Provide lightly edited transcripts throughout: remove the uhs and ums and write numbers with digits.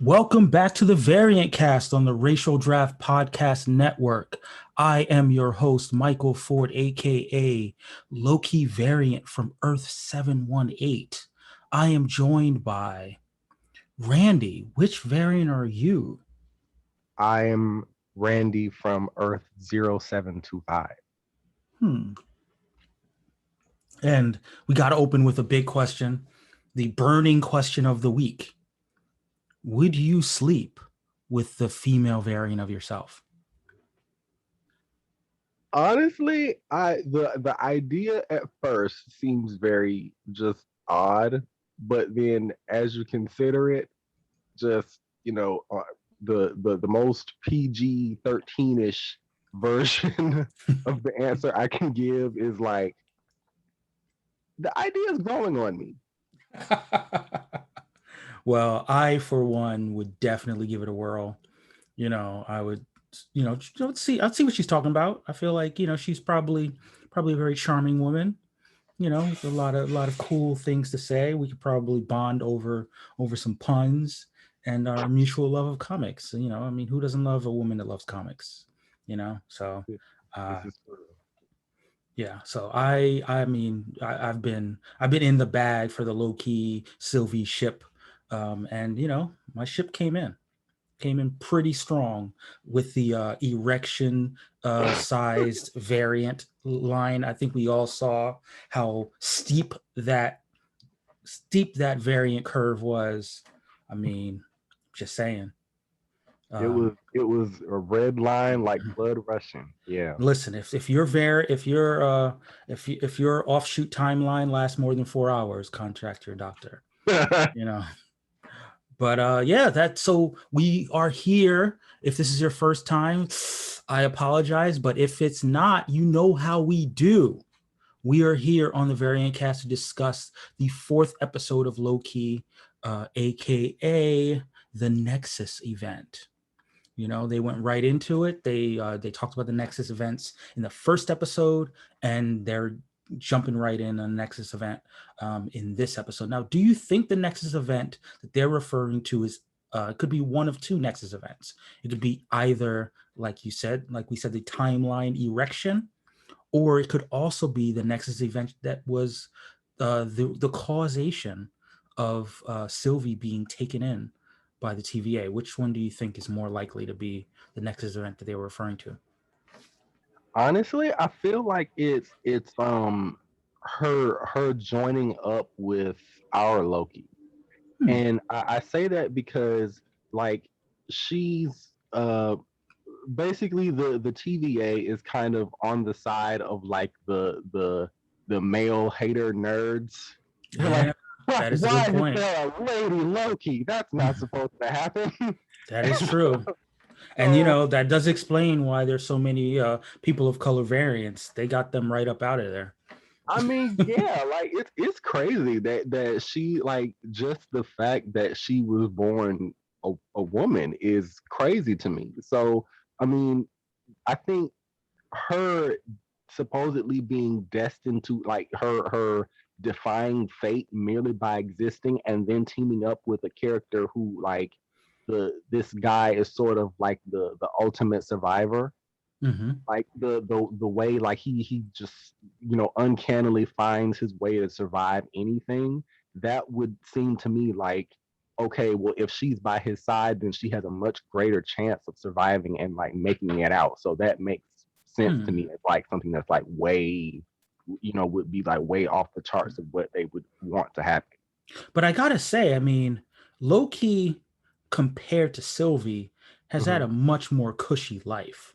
Welcome back to the VariantCast on the Racial Draft Podcast Network. I am your host, Michael Ford, aka Loki Variant from Earth 718. I am joined by Randy. Which variant are you? I am Randy from Earth 0725. Hmm. And we got to open with a big question, the burning question of the week. Would you sleep with the female variant of yourself? Honestly, the idea at first seems very just odd, but then as you consider it, just the most PG 13ish version of the answer I can give is like the idea is growing on me. Well, I, for one, would definitely give it a whirl. I would, let's see what she's talking about. I feel like, she's probably a very charming woman, with a lot of cool things to say. We could probably bond over some puns and our mutual love of comics. I mean, who doesn't love a woman that loves comics? So uh This is true. yeah, so I mean I've been in the bag for the Loki Sylvie ship, and my ship came in pretty strong with the erection sized variant line. I think we all saw how steep that variant curve was. I mean, just saying. It Um, was it was a red line like blood rushing. Yeah. Listen, if your offshoot timeline lasts more than 4 hours, contact your doctor. You know. But yeah, that so we are here. If this is your first time, I apologize. But if it's not, you know how we do. We are here on the Variant Cast to discuss the fourth episode of Loki, aka the Nexus Event. They went right into it. They talked about the Nexus events in the first episode, and they're jumping right in on Nexus event in this episode. Now, do you think the Nexus event that they're referring to is could be one of two Nexus events? It could be either, like you said, like we said, the timeline erection, or it could also be the Nexus event that was the causation of Sylvie being taken in by the TVA. Which one do you think is more likely to be the Nexus event that they were referring to? Honestly, I feel like it's her joining up with our Loki. Hmm. And I say that because like she's basically the TVA is kind of on the side of like the male hater nerds. They're Yeah, like, that is a why good is point. there a lady Loki? That's not supposed to happen. That is true. And So that does explain why there's so many people of color variants. They got them right up out of there. I mean, yeah, like it's crazy that she like just the fact that she was born a woman is crazy to me. So I mean, I think her supposedly being destined to like her defying fate merely by existing and then teaming up with a character who like this guy is sort of like the ultimate survivor, Hmm. like the way like he just uncannily finds his way to survive anything. That would seem to me like, okay, well, if she's by his side, then she has a much greater chance of surviving and like making it out. So that makes sense to Hmm. me as like something that's like way, would be like way off the charts of what they would want to happen. But I gotta say, I mean, Loki compared to Sylvie has had Mhm. a much more cushy life.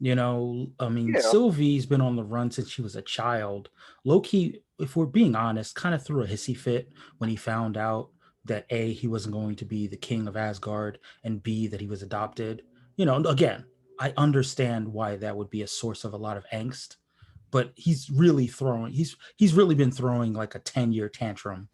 I mean, Yeah. Sylvie's been on the run since she was a child. Loki, if we're being honest, kind of threw a hissy fit when he found out that A, he wasn't going to be the king of Asgard, and B, that he was adopted. Again, I understand why that would be a source of a lot of angst, but he's really been throwing like a 10-year tantrum,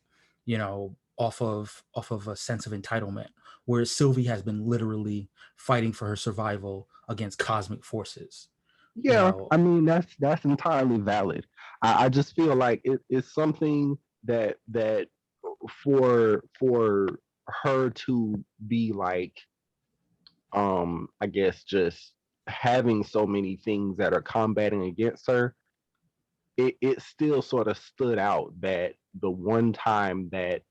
off of a sense of entitlement, whereas Sylvie has been literally fighting for her survival against cosmic forces. you Yeah, know I mean that's entirely valid. I just feel like it's something that for her to be like, I guess just having so many things that are combating against her, it still sort of stood out that the one time that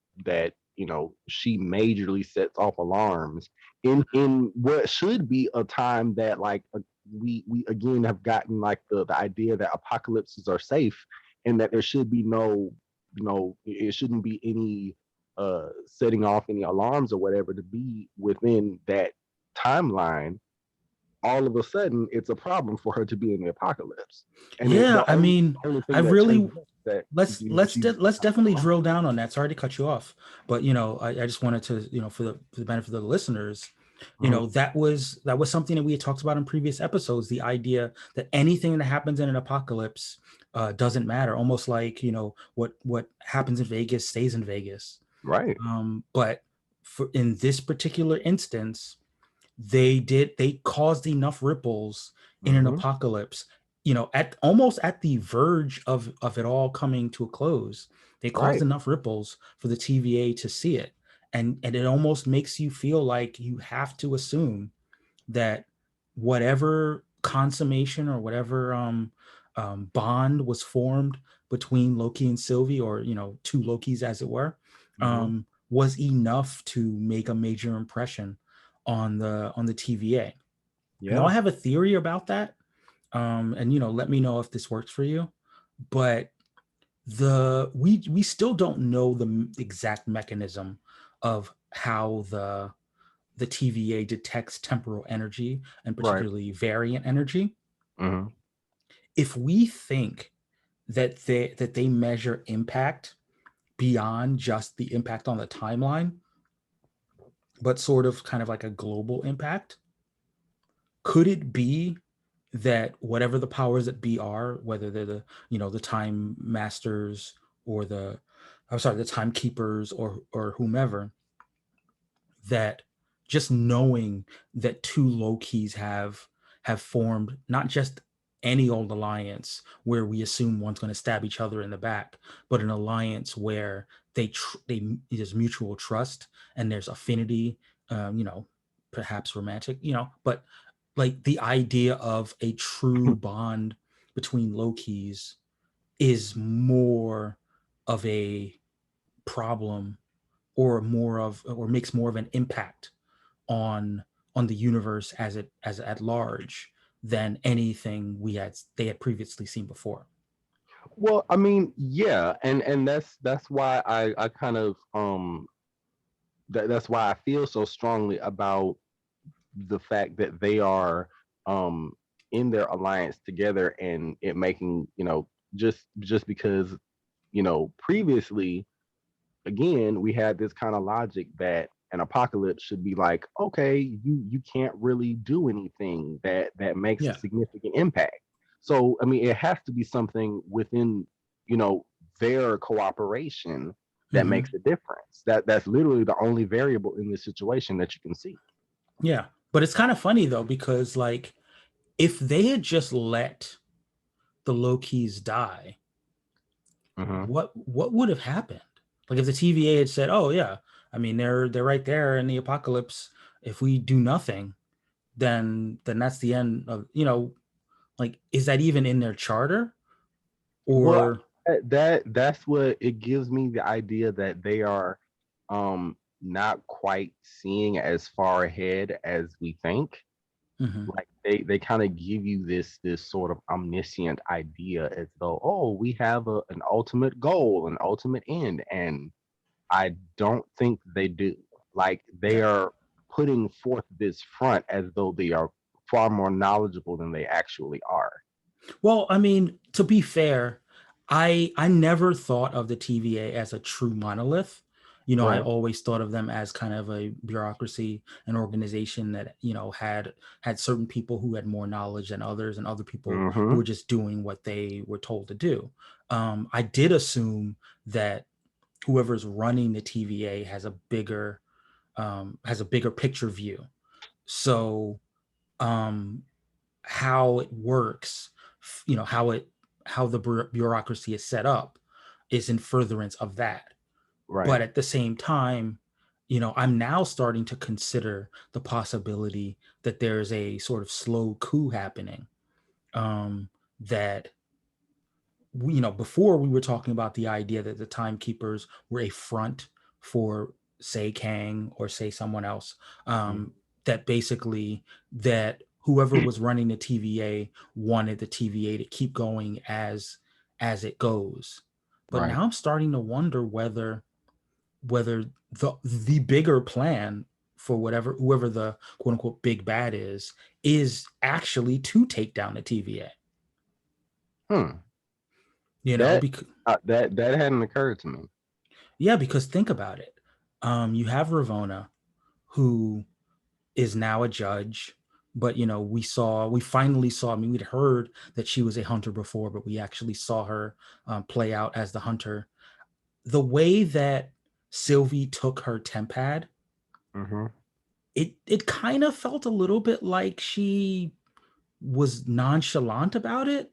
she majorly sets off alarms in what should be a time that like we again have gotten like the idea that apocalypses are safe and that there should be it shouldn't be any setting off any alarms or whatever to be within that timeline. All of a sudden it's a problem for her to be in the apocalypse, and Yeah, I mean, the only I thing that really changes is that let's she's let's not definitely alone. drill down on that. Sorry to cut you off, but I just wanted to, for the benefit of the listeners, Mhm. that was something that we had talked about in previous episodes. The idea that anything that happens in an apocalypse doesn't matter, almost like what happens in Vegas stays in Vegas. Right. But for in this particular instance, they caused enough ripples in an Hmm. apocalypse, at almost at the verge of it all coming to a close. They caused Right. enough ripples for the TVA to see it, and it almost makes you feel like you have to assume that whatever consummation or whatever bond was formed between Loki and Sylvie, or two Lokis as it were, Hmm. was enough to make a major impression on the TVA. Now Yeah. I have a theory about that, and let me know if this works for you. But we still don't know the exact mechanism of how the TVA detects temporal energy, and Right. particularly variant energy. Hmm. If we think that they measure impact beyond just the impact on the timeline, but sort of kind of like a global impact, could it be that whatever the powers that be are, whether they're the time masters, or the timekeepers, or whomever, that just knowing that two Lokis have formed not just any old alliance where we assume one's going to stab each other in the back, but an alliance where there's mutual trust and there's affinity, perhaps romantic, but like the idea of a true bond between Lokis is more of a problem, or makes more of an impact on the universe as at large than anything they had previously seen before. Well, I mean, yeah, and that's why I kind of that's why I feel so strongly about the fact that they are um in their alliance together, and it making just because previously, again, we had this kind of logic that an apocalypse should be like, okay, you can't really do anything that makes a Yeah. significant impact. So I mean, it has to be something within you know their cooperation that Hmm. makes a difference. That's literally the only variable in this situation that you can see. Yeah. But it's kind of funny though, because like if they had just let the Lokis die, Hmm. what would have happened? Like if the TVA had said, "Oh yeah, I mean they're right there in the apocalypse. If we do nothing, then that's the end of like is that even in their charter?" Well, Or that's what it gives me the idea that they are not quite seeing as far ahead as we think. Mhm. Like they kind of give you this sort of omniscient idea as though, oh, we have an ultimate goal, an ultimate end, and I don't think they do. Like they Yeah. are putting forth this front as though they are far more knowledgeable than they actually are. Well, I mean, to be fair, I never thought of the TVA as a true monolith. I Right. always thought of them as kind of a bureaucracy, an organization that had certain people who had more knowledge than others, and other people who Hmm. were just doing what they were told to do. I did assume that whoever's running the TVA has a bigger picture view. So um, how it works, how the bureaucracy is set up is in furtherance of that. Right. But at the same time, I'm now starting to consider the possibility that there's a sort of slow coup happening. That before we were talking about the idea that the timekeepers were a front for, say, Kang or say someone else. That basically that whoever was running the TVA wanted the TVA to keep going as it goes. But Right. now I'm starting to wonder whether the bigger plan for whoever the quote unquote big bad is actually to take down the TVA. Hmm. That Because that hadn't occurred to me. yeah, because think about it. You have Ravonna, who is now a judge, but we finally saw. I mean, we'd heard that she was a hunter before, but we actually saw her play out as the hunter. The way that Sylvie took her tempad, Mm-hmm. it kind of felt a little bit like she was nonchalant about it.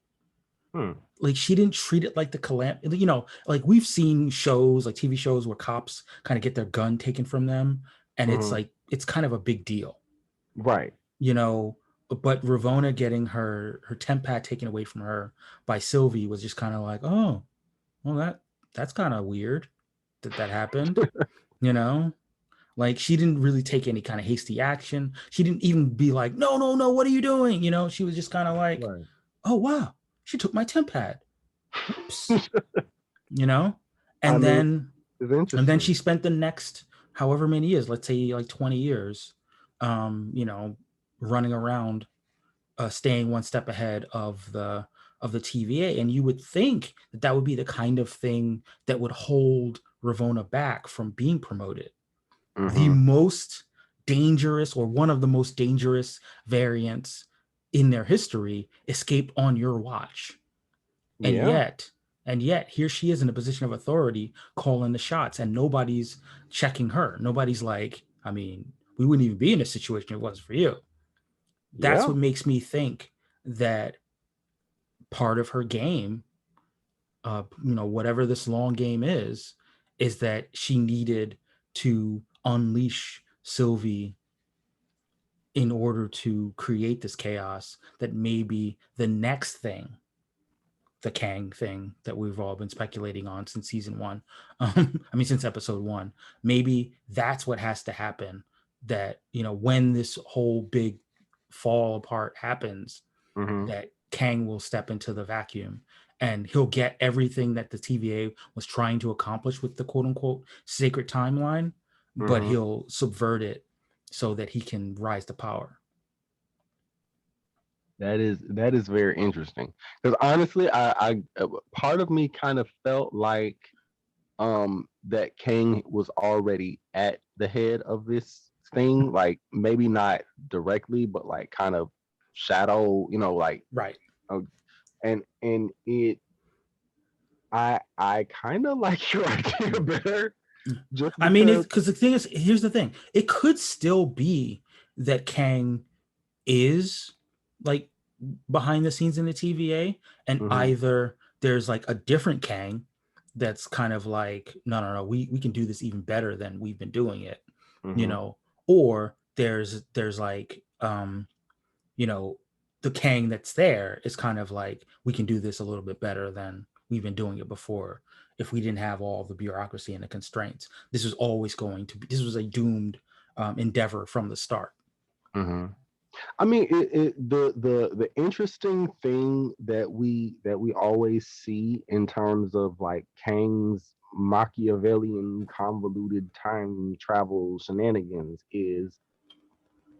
Hmm. Like she didn't treat it like the like we've seen shows, like TV shows where cops kind of get their gun taken from them, and it's Mm-hmm. like it's kind of a big deal, Right. you know. But Ravonna getting her temp pad taken away from her by Sylvie was just kind of like, oh, well, that's kind of weird that happened, you know. Like she didn't really take any kind of hasty action. She didn't even be like, no, no, no, what are you doing? She was just kind of like, Right. oh wow, she took my temp pad. Whoops, you know. I And mean, then it's and then interesting. she spent the next however many years, let's say like 20 years, you know, running around, staying one step ahead of the TVA. And you would think that that would be the kind of thing that would hold Ravonna back from being promoted. The Mm-hmm. most dangerous, or one of the most dangerous variants in their history, escaped on your watch. and Yeah. yet and yet here she is in a position of authority calling the shots, and nobody's checking her. Nobody's like, I mean, we wouldn't even be in this situation if it wasn't for you. That's Yeah. what makes me think that part of her game, whatever this long game is that she needed to unleash Sylvie in order to create this chaos that maybe the next thing, the Kang thing that we've all been speculating on since season one. Since episode one, maybe that's what has to happen. That, when this whole big fall apart happens, Mm-hmm. that Kang will step into the vacuum and he'll get everything that the TVA was trying to accomplish with the quote unquote sacred timeline, but Mm-hmm. he'll subvert it so that he can rise to power. That is very interesting because honestly, I part of me kind of felt like that Kang was already at the head of this thing, like maybe not directly, but like kind of shadow, like Right. uh, and it I kind of like your idea better just I mean, because. it's because the thing is, here's the thing: it could still be that Kang is like behind the scenes in the TVA, and Hmm. either there's like a different Kang that's kind of like, no, no, no, we can do this even better than we've been doing it, you Hmm. know, or there's like, you know, the Kang that's there is kind of like, we can do this a little bit better than we've been doing it before. If we didn't have all the bureaucracy and the constraints, this was always going to be, this was a doomed endeavor from the start. Hmm. I mean, the interesting thing that we always see in terms of like Kang's Machiavellian convoluted time travel shenanigans is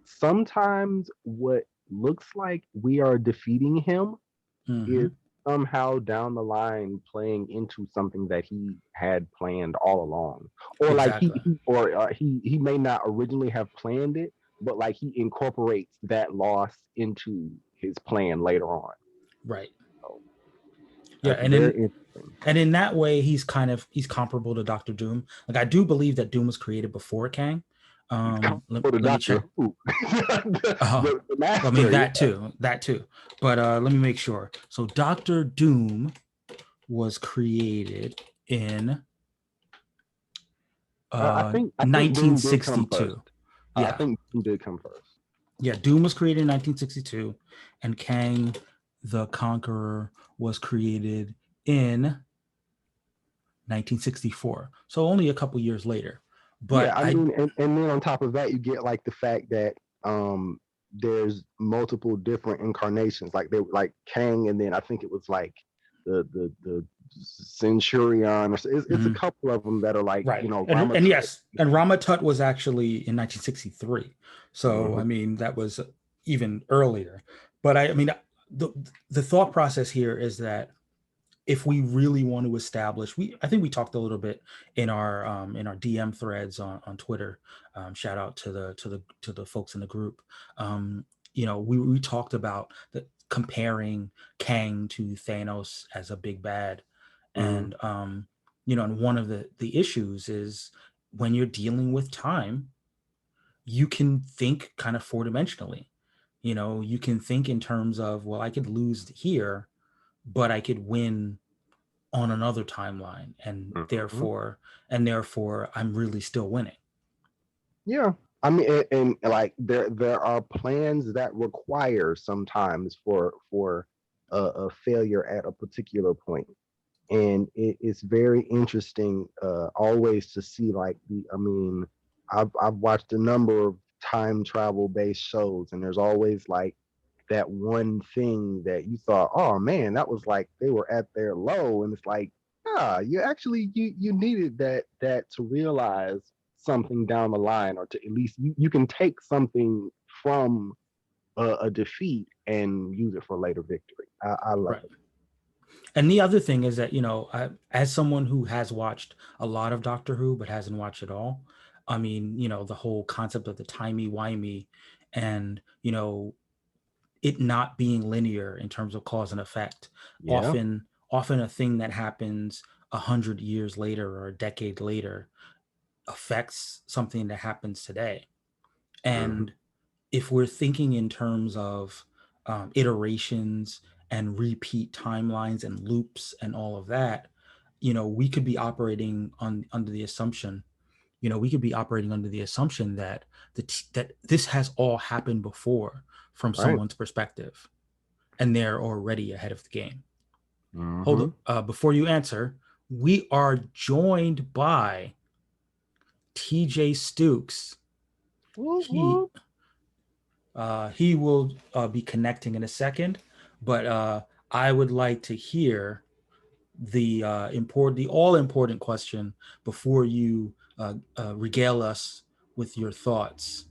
sometimes what looks like we are defeating him is Mm-hmm. somehow down the line playing into something that he had planned all along, or like Exactly. he may not originally have planned it, but like he incorporates that loss into his plan later on. Right. So Yeah, that's very interesting. and in that way, he's comparable to Doctor Doom. Like, I do believe that Doom was created before Kang. He's coming Let, for the let me check. Doctor Who, the, Uh, the I mean, master. Yeah. that too. But let me make sure. So Doctor Doom was created in I think Doom did come first. 1962. I Yeah. think Doom did come first. Yeah, Doom was created in 1962, and Kang the Conqueror was created in 1964. So only a couple years later. Yeah, But I mean, and then on top of that, you get like the fact that there's multiple different incarnations. Like they like Kang, and then I think it was like the Centurion. Or it's a couple of them that are like right. Rama. And yes, and Ramatut was actually in 1963. So Mhm. I mean that was even earlier. But I mean the thought process here is that if we really want to establish, I think we talked a little bit in our DM threads on Twitter. Shout out to the folks in the group. We talked about comparing Kang to Thanos as a big bad, and and one of the issues is when you're dealing with time, you can think kind of four-dimensionally. You can think in terms of, well, I could lose here, but I could win on another timeline, and therefore I'm really still winning. Yeah, I mean, and like there are plans that require sometimes for a failure at a particular point, and it's very interesting always to see like I've watched a number of time travel based shows, and there's always like that one thing that you thought, oh man, that was like they were at their low, and it's like, you actually you needed that to realize something down the line, or to at least you can take something from a defeat and use it for later victory. I love it. And the other thing is that, as someone who has watched a lot of Doctor Who but hasn't watched it all, I mean, the whole concept of the timey-wimey and, it not being linear in terms of cause and effect. Yeah. Often a thing that happens 100 years later or a decade later affects something that happens today. And if we're thinking in terms of iterations and repeat timelines and loops and all of that, we could be operating under the assumption, that that this has all happened before from someone's perspective, and they're already ahead of the game. Hold up, before you answer, we are joined by TJ Stukes. He will be connecting in a second, but I would like to hear the all important question before you regale us with your thoughts.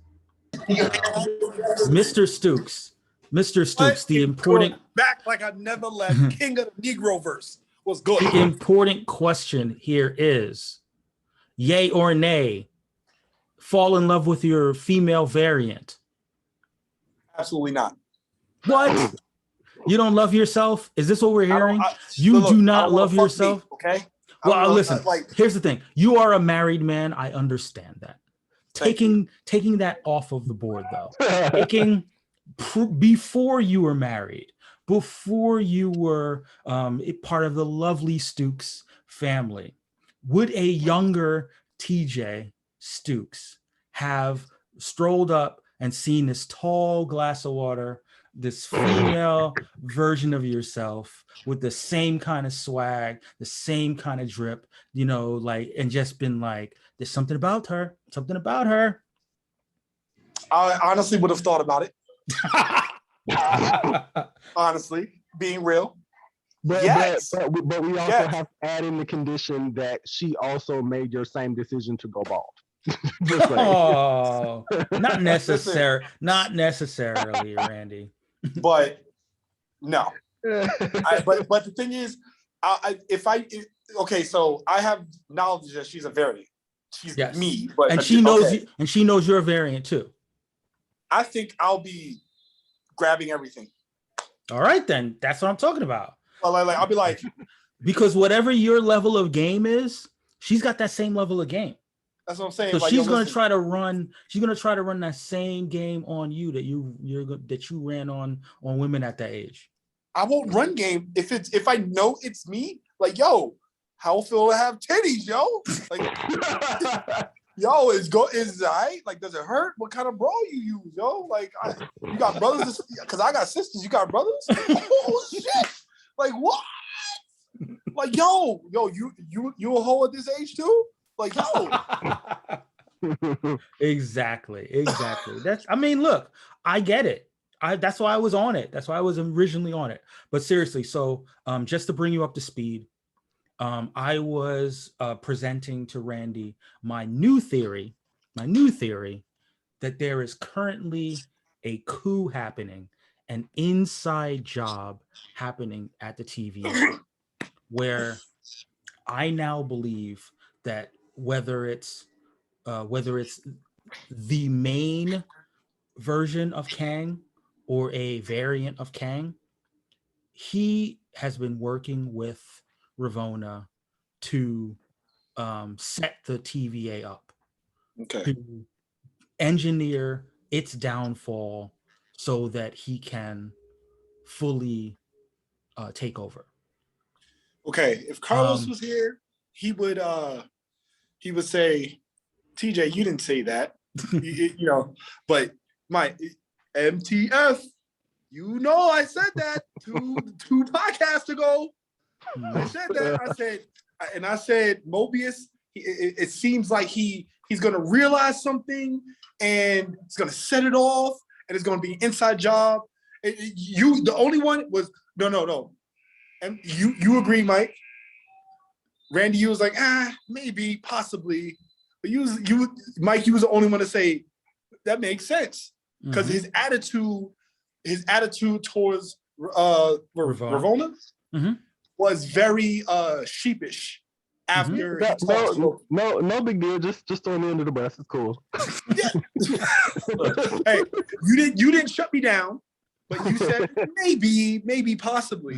Mr. Stukes, the important back like I never left. King of the Negro verse was good. The important question here is, yay or nay, fall in love with your female variant? Absolutely not. What? You don't love yourself? Is this what we're hearing? You do not love yourself? Me, okay. Well, listen, here's the thing. You are a married man. I understand that. Taking that off of the board, though. Before you were married, before you were part of the lovely Stukes family, would a younger TJ Stukes have strolled up and seen this tall glass of water, this female version of yourself with the same kind of swag, the same kind of drip, and just been like, there's something about her. I honestly would have thought about it. Honestly, being real. But, yes. but we also have to add in the condition that she also made your same decision to go bald. Oh, not necessarily, Randy. But no. But the thing is, so I have knowledge that she's a variant. She's me, but and she knows you, and she knows you're a variant too. I think I'll be grabbing everything. All right, then that's what I'm talking about. Well, I'll be like, because whatever your level of game is, she's got that same level of game. That's what I'm saying. So like, she's gonna try to run. She's gonna try to run that same game on you that you ran on women at that age. I won't run game if I know it's me. Like, yo, how it feel to have titties, yo? Like, yo, is it right? Like, does it hurt? What kind of bra you use, yo? Like, you got brothers? Because I got sisters. You got brothers? Oh shit! Like what? Like, yo, you a hoe at this age too? Like, yo. Exactly. I mean, look, I get it. That's why I was on it. That's why I was originally on it. But seriously, so just to bring you up to speed, I was presenting to Randy my new theory that there is currently a coup happening, an inside job happening at the TVA, where I now believe that whether it's the main version of Kang or a variant of Kang, he has been working with Ravonna to set the TVA up, to engineer its downfall so that he can fully take over. Okay, if Carlos was here, he would say, TJ, you didn't say that. But my MTF, I said that two podcasts ago. I said that. I said Mobius, it seems like he's gonna realize something and it's gonna set it off and it's gonna be an inside job. The only one was no. And you agree, Mike? Randy, you was like, maybe, possibly. But Mike, you was the only one to say that makes sense. Because his attitude towards Ravonna was very sheepish after he talked. No big deal. Just on the end of the bus. It's cool. Yeah. Hey, you didn't shut me down, but you said maybe, possibly.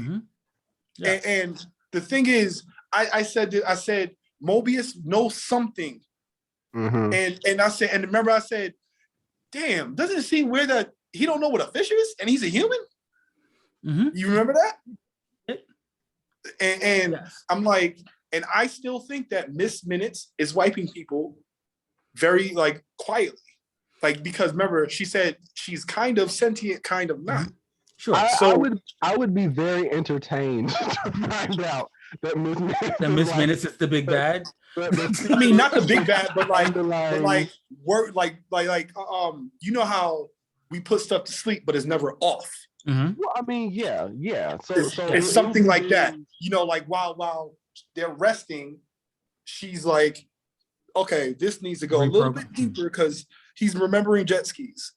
Yes. And the thing is, I said Mobius knows something. And I said, and remember I said, damn, doesn't it seem weird that he don't know what a fish is and he's a human? You remember that? And yes. I'm like, and I still think that Miss Minutes is wiping people very like quietly. Like, because remember, she said she's kind of sentient, kind of not. Sure. I would be very entertained to find out that Miss Minutes is the big bad. I mean, not the big bad, but work you know how we put stuff to sleep, but it's never off. Well, I mean, yeah. So it's something like that. Like while they're resting, she's like, okay, this needs to go a little bit deeper because he's remembering jet skis.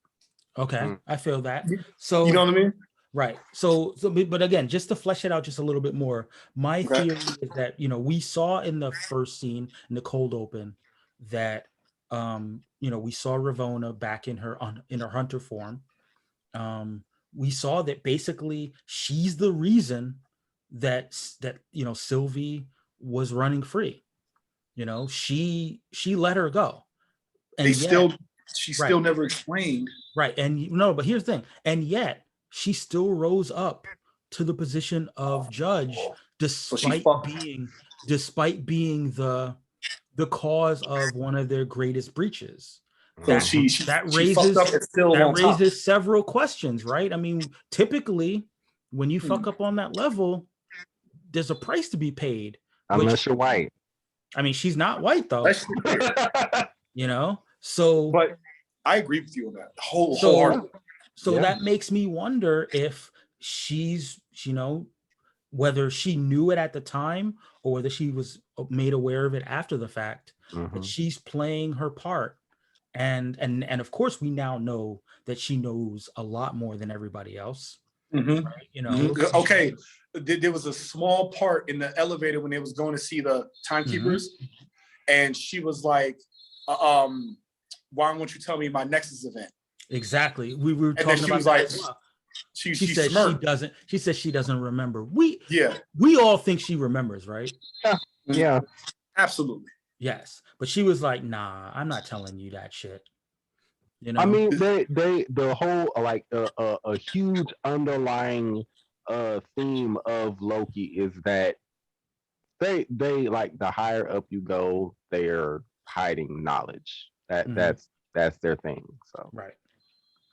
Okay, I feel that. So you know what I mean? Right. So, but again, just to flesh it out just a little bit more, my theory is that, we saw in the first scene, in the cold open, that, we saw Ravonna back in her hunter form. We saw that basically she's the reason that Sylvie was running free. She let her go. And she still never explained. Right. And but here's the thing. And yet, she still rose up to the position of judge, despite being the cause of one of their greatest breaches. That raises several questions, right? I mean, typically, when you fuck up on that level, there's a price to be paid. Unless you're white. I mean, she's not white though. So. But I agree with you on that wholeheartedly. So that makes me wonder if she's, whether she knew it at the time or whether she was made aware of it after the fact, that she's playing her part. And of course, we now know that she knows a lot more than everybody else. Right? Okay. There was a small part in the elevator when they was going to see the timekeepers. And she was like, why won't you tell me my Nexus event? Exactly. We were talking about that. She said she doesn't remember. We all think she remembers, right? Yeah. Absolutely. Yes. But she was like, nah, I'm not telling you that shit. I mean, the whole a huge underlying theme of Loki is that they like the higher up you go, they're hiding knowledge. That's their thing. So right.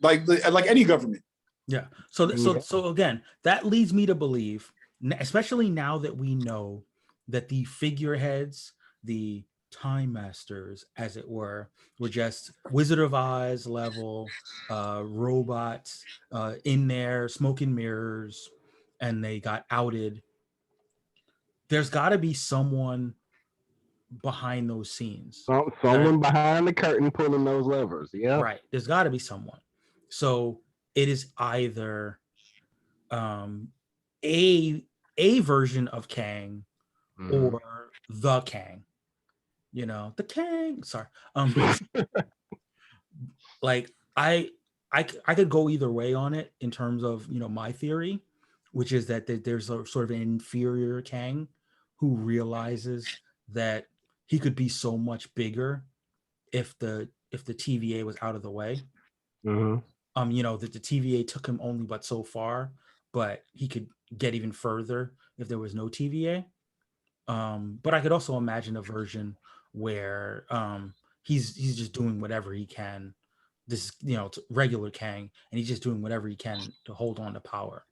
Like any government. Yeah. So again, that leads me to believe, especially now that we know that the figureheads, the time masters, as it were just Wizard of Oz level robots in there, smoking mirrors, and they got outed. There's got to be someone behind those scenes. someone behind the curtain pulling those levers. Yeah. Right. There's got to be someone. So it is either a version of Kang or the Kang. The Kang. Sorry. Like I could go either way on it in terms of my theory, which is that there's a sort of an inferior Kang who realizes that he could be so much bigger if the TVA was out of the way. That the TVA took him only but so far, but he could get even further if there was no TVA. But I could also imagine a version where he's just doing whatever he can. This it's regular Kang, and he's just doing whatever he can to hold on to power.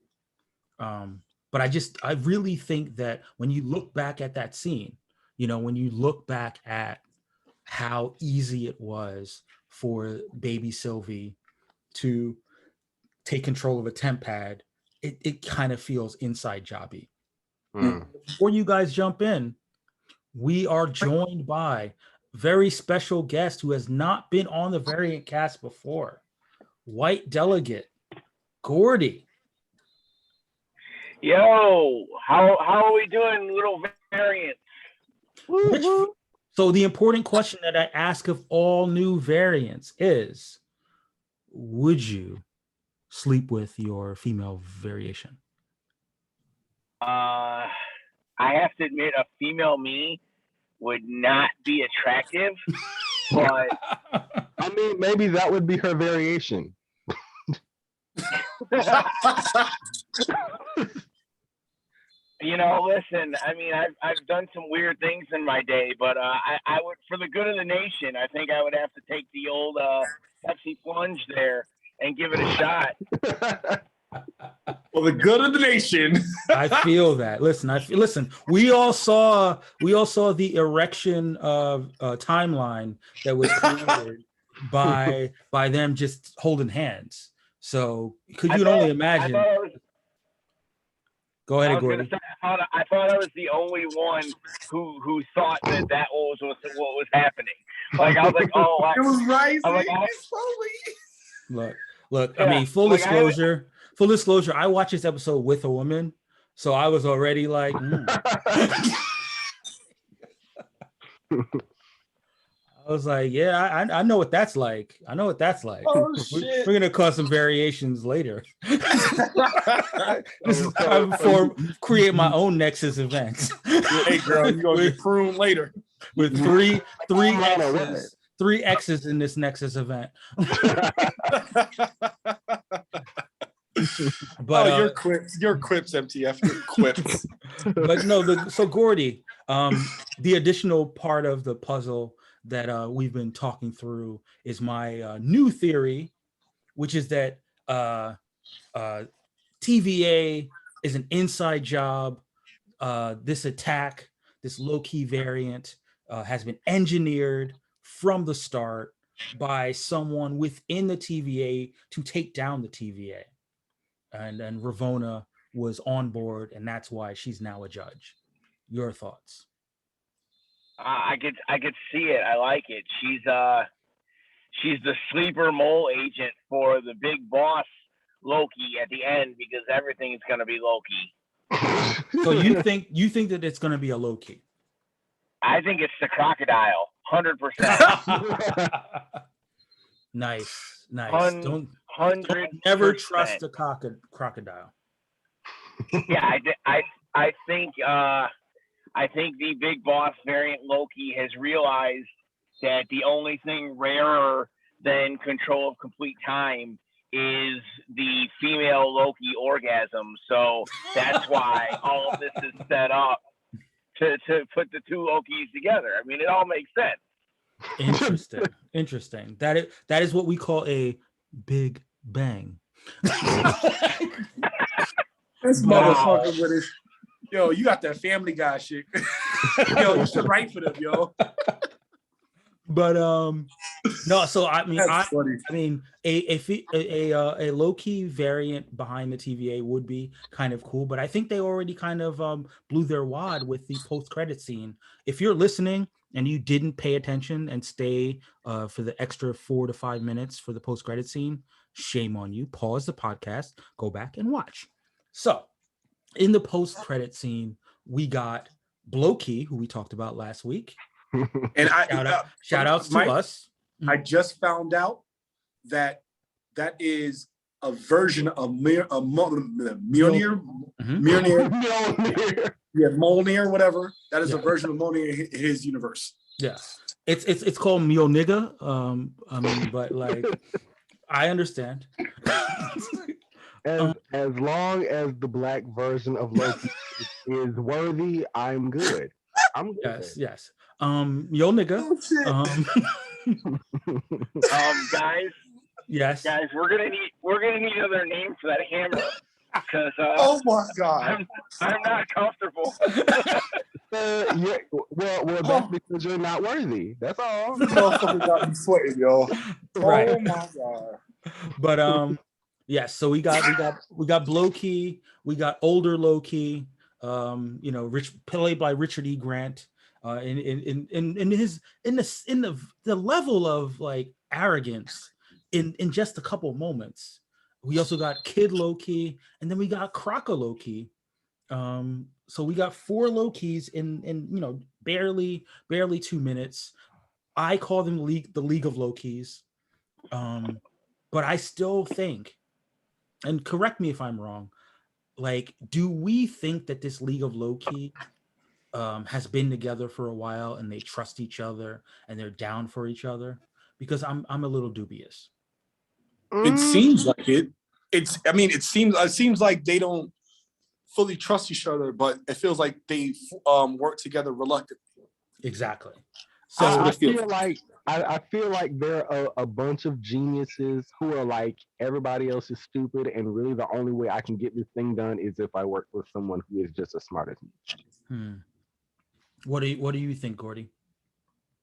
But I really think that when you look back at that scene, when you look back at how easy it was for baby Sylvie to take control of a temp pad, it kind of feels inside jobby. Before you guys jump in, we are joined by a very special guest who has not been on the VariantCast before. White delegate, Gordy. Yo, how are we doing, little variants? So the important question that I ask of all new variants is, would you sleep with your female variation? I have to admit, a female me would not be attractive, but I mean, maybe that would be her variation. Listen, I mean, I've done some weird things in my day, but I would, for the good of the nation, I think I would have to take the old Pepsi plunge there and give it a shot. For the good of the nation. I feel that. Listen. We all saw the erection timeline that was created by them just holding hands. So could you only imagine? Go ahead, Gordy. I thought I was the only one who thought that was what was happening. Like I was like, oh, it was rising slowly. Look. Yeah, I mean, full disclosure. I watched this episode with a woman, so I was already like. I was like, yeah, I know what that's like. Oh shit! We're gonna cause some variations later. This is time before create my own Nexus event. Hey, girl, you gonna get pruned later with three X's in this Nexus event. But your quips, MTF, your quips. But no, so Gordy, the additional part of the puzzle that we've been talking through is my new theory, which is that TVA is an inside job. This attack, this Loki variant, has been engineered from the start by someone within the TVA to take down the TVA. And Ravonna was on board, and that's why she's now a judge. Your thoughts? I could see it. I like it. She's the sleeper mole agent for the big boss Loki at the end, because everything is going to be Loki. So you think that it's going to be a Loki? I think it's the crocodile, 100%. Nice. Don't never trust a crocodile. Yeah, I think the big boss variant Loki has realized that the only thing rarer than control of complete time is the female Loki orgasm. So that's why all of this is set up to put the two Lokis together. I mean, it all makes sense. Interesting. That is what we call a big bang. This Wow. motherfucker with his, yo, you got that Family Guy shit. Yo, you should write for them, yo. But no, so I mean, That's funny. I mean, a low-key variant behind the TVA would be kind of cool, but I think they already kind of blew their wad with the post-credit scene. If you're listening and you didn't pay attention and stay for the extra 4 to 5 minutes for the post-credit scene, shame on you. Pause the podcast, go back and watch. So, in the post-credit scene, we got Loki, who we talked about last week. And shout outs to Mike, us. I just found out that is a version of Mjolnir. Mjolnir. Yeah, Mjolnir, whatever. That is a version of Mjolnir in his universe. Yeah, it's called Mjolnir. I mean, but like, I understand. As long as the black version of Loki is worthy, I'm good. I'm good. Yes. Mjolnir. Guys. Yes. Guys, we're gonna need another name for that hammer because Oh my god, I'm not comfortable. Yeah, well, that's because you're not worthy. That's all. this motherfucker got me sweating, yo. Right. Oh my god. But yes. So we got Loki. We got older Loki. Played by Richard E. Grant. In the level of like arrogance in just a couple moments. We also got Kid Loki, and then we got Croco Loki. So we got 4 Lokis in barely 2 minutes. I call them the League of Lokis. But I still think, and correct me if I'm wrong, like, do we think that this League of Loki has been together for a while and they trust each other and they're down for each other? Because I'm a little dubious. It seems like it. It seems like they don't fully trust each other, but it feels like they work together reluctantly. Exactly. So I feel like they're a bunch of geniuses who are like, everybody else is stupid, and really the only way I can get this thing done is if I work with someone who is just as smart as me. What do you think, Gordy?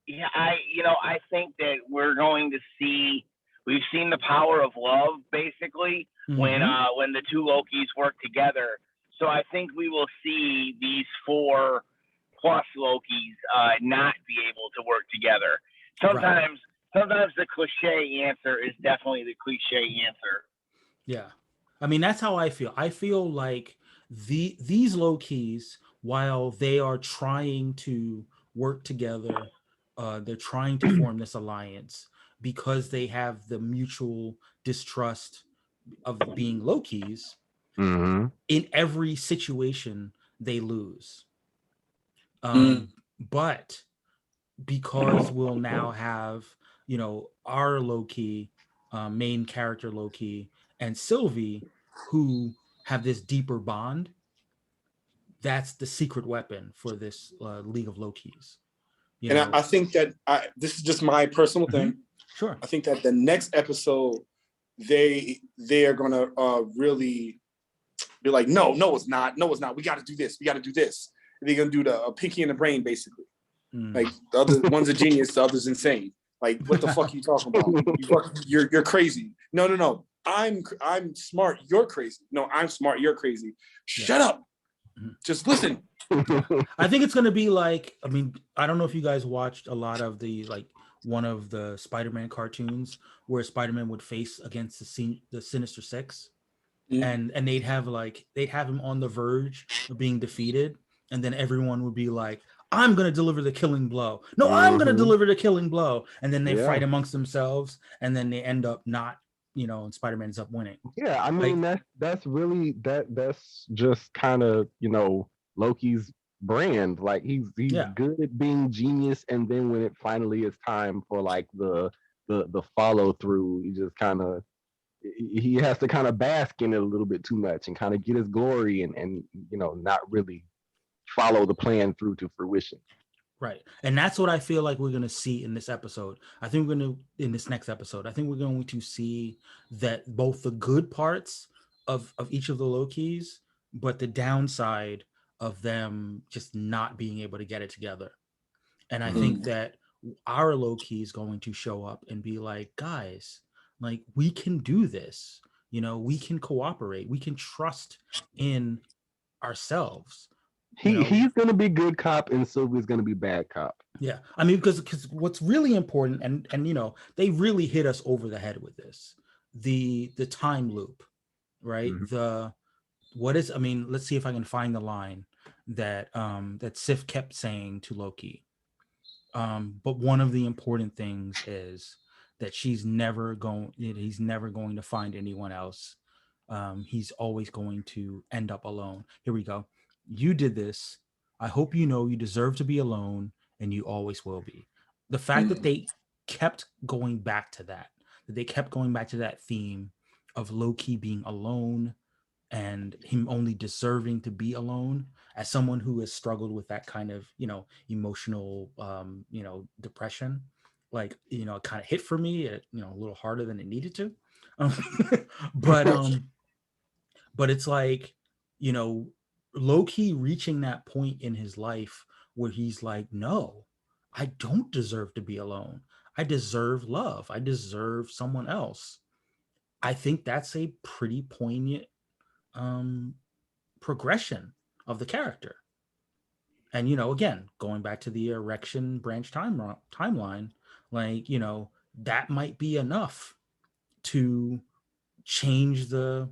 Yeah, I think that we're going to see. We've seen the power of love, basically, when the two Lokis work together. So I think we will see these 4+ Lokis not be able to work together. Sometimes the cliche answer is definitely the cliche answer. Yeah, I mean, that's how I feel. I feel like these Lokis, while they are trying to work together, they're trying to form this alliance because they have the mutual distrust of being Lokis. Mm-hmm. In every situation, they lose. But because we'll now have, our Loki, main character Loki, and Sylvie, who have this deeper bond, that's the secret weapon for this League of Lokis. I think that this is just my personal thing. Sure. I think that the next episode, they are gonna really be like, no, it's not. No, it's not. We got to do this. We got to do this. And they're gonna do the pinky in the brain, basically. Like the other one's a genius, the other's insane. Like, what the fuck are you talking about? You're crazy. No. I'm smart. You're crazy. No, I'm smart. You're crazy. Shut up. Just listen. I think it's gonna be like, I mean, I don't know if you guys watched a lot of one of the Spider-Man cartoons where Spider-Man would face against the Sinister Six, and they'd have him on the verge of being defeated, and then everyone would be like, I'm gonna deliver the killing blow. No, I'm gonna deliver the killing blow, and then they fight amongst themselves, and then they end up not, and Spider-Man ends up winning. Yeah, I mean, that's really that's just kind of Loki's brand. Like, he's good at being genius, and then when it finally is time for like the follow through, he has to kind of bask in it a little bit too much and kind of get his glory and not really follow the plan through to fruition. Right. And that's what I feel like we're going to see in this episode. I think we're going to, in this next episode, I think we're going to see that both the good parts of each of the Lokis, but the downside of them just not being able to get it together. And I think that our Loki is going to show up and be like, guys, like, we can do this. You know, we can cooperate. We can trust in ourselves. He's gonna be good cop and Sylvie's gonna be bad cop. Yeah, I mean, because what's really important, and you know, they really hit us over the head with this, the time loop, right? I mean, let's see if I can find the line that that Sif kept saying to Loki. But one of the important things is that he's never going to find anyone else. He's always going to end up alone. Here we go. You did this. I hope you know you deserve to be alone, and you always will be. The fact that they kept going back to that theme of Loki being alone and him only deserving to be alone, as someone who has struggled with that kind of, you know, emotional, you know, depression, like, you know, it kind of hit for me, you know, a little harder than it needed to. But it's like, you know, Loki reaching that point in his life where he's like, no, I don't deserve to be alone. I deserve love. I deserve someone else. I think that's a pretty poignant progression of the character. And, you know, again, going back to the erection branch timeline, like, you know, that might be enough to change the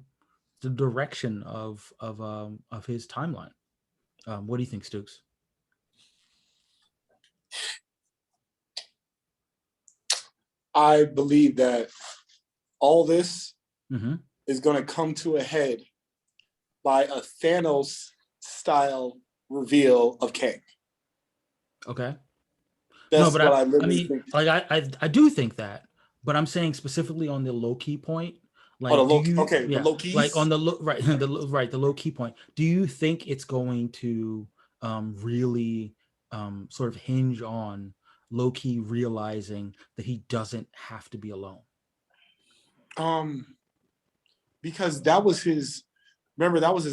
direction of his timeline. What do you think, Stukes? I believe that all this is going to come to a head by a Thanos style reveal of Kang. Okay. That's no, but what I literally mean, think. like I do think that, but I'm saying specifically on the Loki point. Like, the Loki, the Lokis? like on the the Loki point. Do you think it's going to really sort of hinge on Loki realizing that he doesn't have to be alone? Because that was his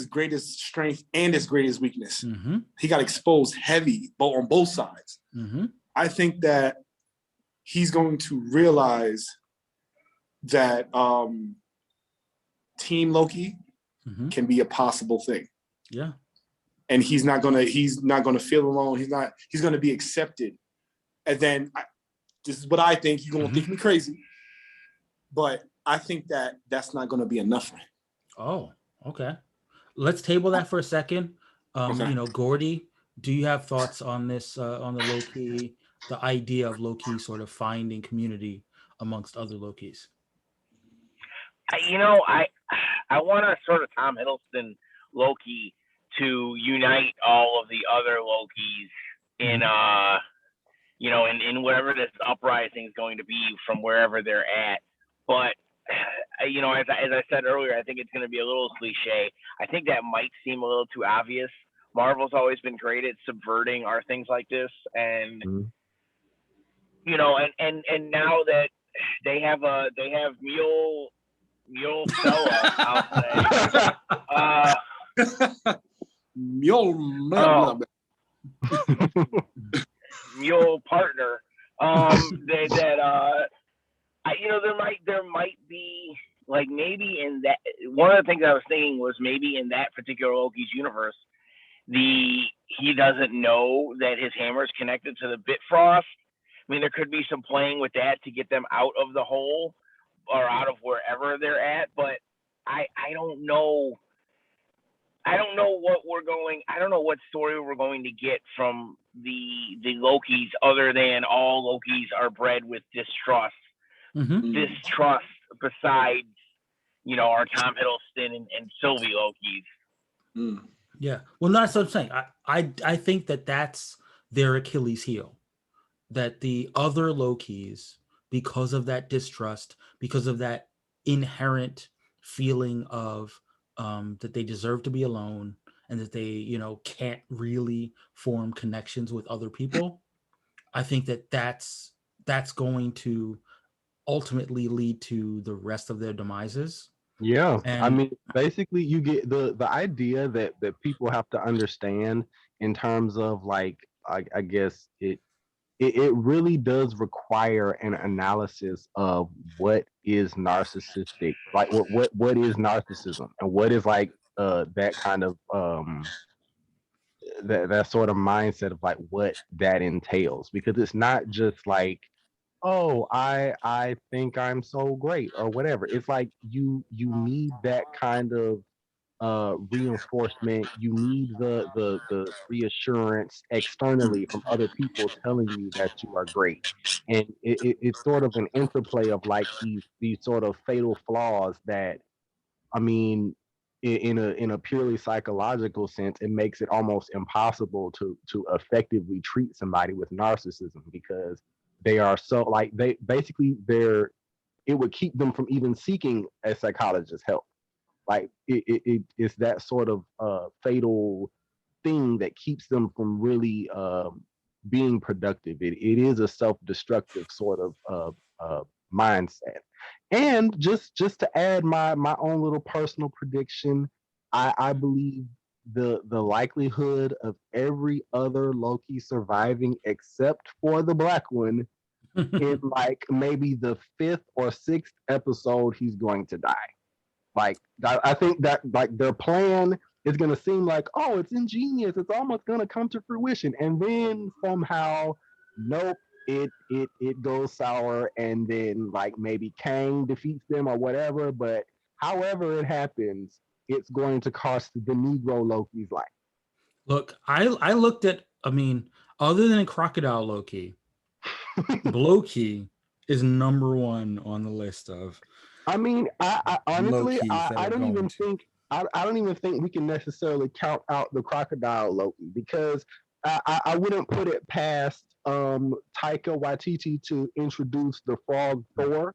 greatest strength and his greatest weakness. He got exposed heavy on both sides. I think that he's going to realize that Team Loki can be a possible thing. Yeah. And he's not gonna feel alone. He's gonna be accepted. And then this is what I think. You're gonna think me crazy, but I think that that's not gonna be enough for him. Oh, okay. Let's table that for a second. You know, Gordy, do you have thoughts on this, on the Loki, the idea of Loki sort of finding community amongst other Lokis? You know, I want a sort of Tom Hiddleston Loki to unite all of the other Lokis in, you know, in whatever this uprising is going to be from wherever they're at. But, you know, as I said earlier, I think it's going to be a little cliche. I think that might seem a little too obvious. Marvel's always been great at subverting our things like this. And, you know, and now that they have Mule fella, I'll say. Mule partner. You know, there might be, like, maybe in that, one of the things I was thinking was maybe in that particular Loki's universe, he doesn't know that his hammer is connected to the Bifrost. I mean, there could be some playing with that to get them out of the hole or out of wherever they're at, but I don't know. I don't know what story we're going to get from the Lokis, other than all Lokis are bred with distrust. Distrust besides, you know, our Tom Hiddleston and Sylvie Lokis. Yeah. Well, that's what I'm saying. I think that that's their Achilles heel. That the other Lokis, because of that distrust, because of that inherent feeling of that they deserve to be alone and that they, you know, can't really form connections with other people, I think that that's going to ultimately lead to the rest of their demises. Yeah, I And mean, basically, you get the idea that people have to understand in terms of like, I guess it really does require an analysis of what is narcissistic, like what is narcissism, and what is like that kind of that sort of mindset of like what that entails, because it's not just like, oh, I think I'm so great or whatever. It's like you need that kind of reinforcement. You need the reassurance externally from other people telling you that you are great. And it's sort of an interplay of like these sort of fatal flaws that, I mean, in a purely psychological sense, it makes it almost impossible to effectively treat somebody with narcissism, because they are so like, they basically, it would keep them from even seeking a psychologist's help. Like it's that sort of fatal thing that keeps them from really being productive. It is a self-destructive sort of mindset. And just to add my own little personal prediction, I believe the likelihood of every other Loki surviving except for the black one, in like maybe the fifth or sixth episode, he's going to die. Like I think that like their plan is gonna seem like, oh, it's ingenious, it's almost gonna come to fruition, and then somehow, nope, it goes sour, and then like maybe Kang defeats them or whatever. But however it happens, it's going to cost the Negro Loki's life. look, I looked at, I mean, other than Crocodile Loki, Loki is number one on the list of I mean, I honestly, Lokis that I are don't going even to. think I don't even think we can necessarily count out the crocodile Loki, because I wouldn't put it past Taika Waititi to introduce the frog Thor.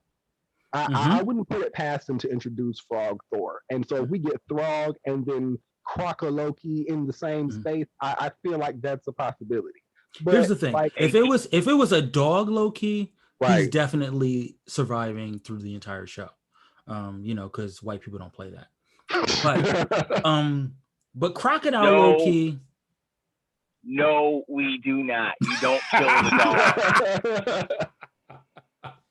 I wouldn't put it past him to introduce Frog Thor. And so if we get Throg and then Croco Loki in the same space, I feel like that's a possibility. Here's But the thing: like, if it was a dog Loki, he's right, definitely surviving through the entire show. You know, because white people don't play that. But Crocodile No, Loki. no, we do not. You don't kill the dog.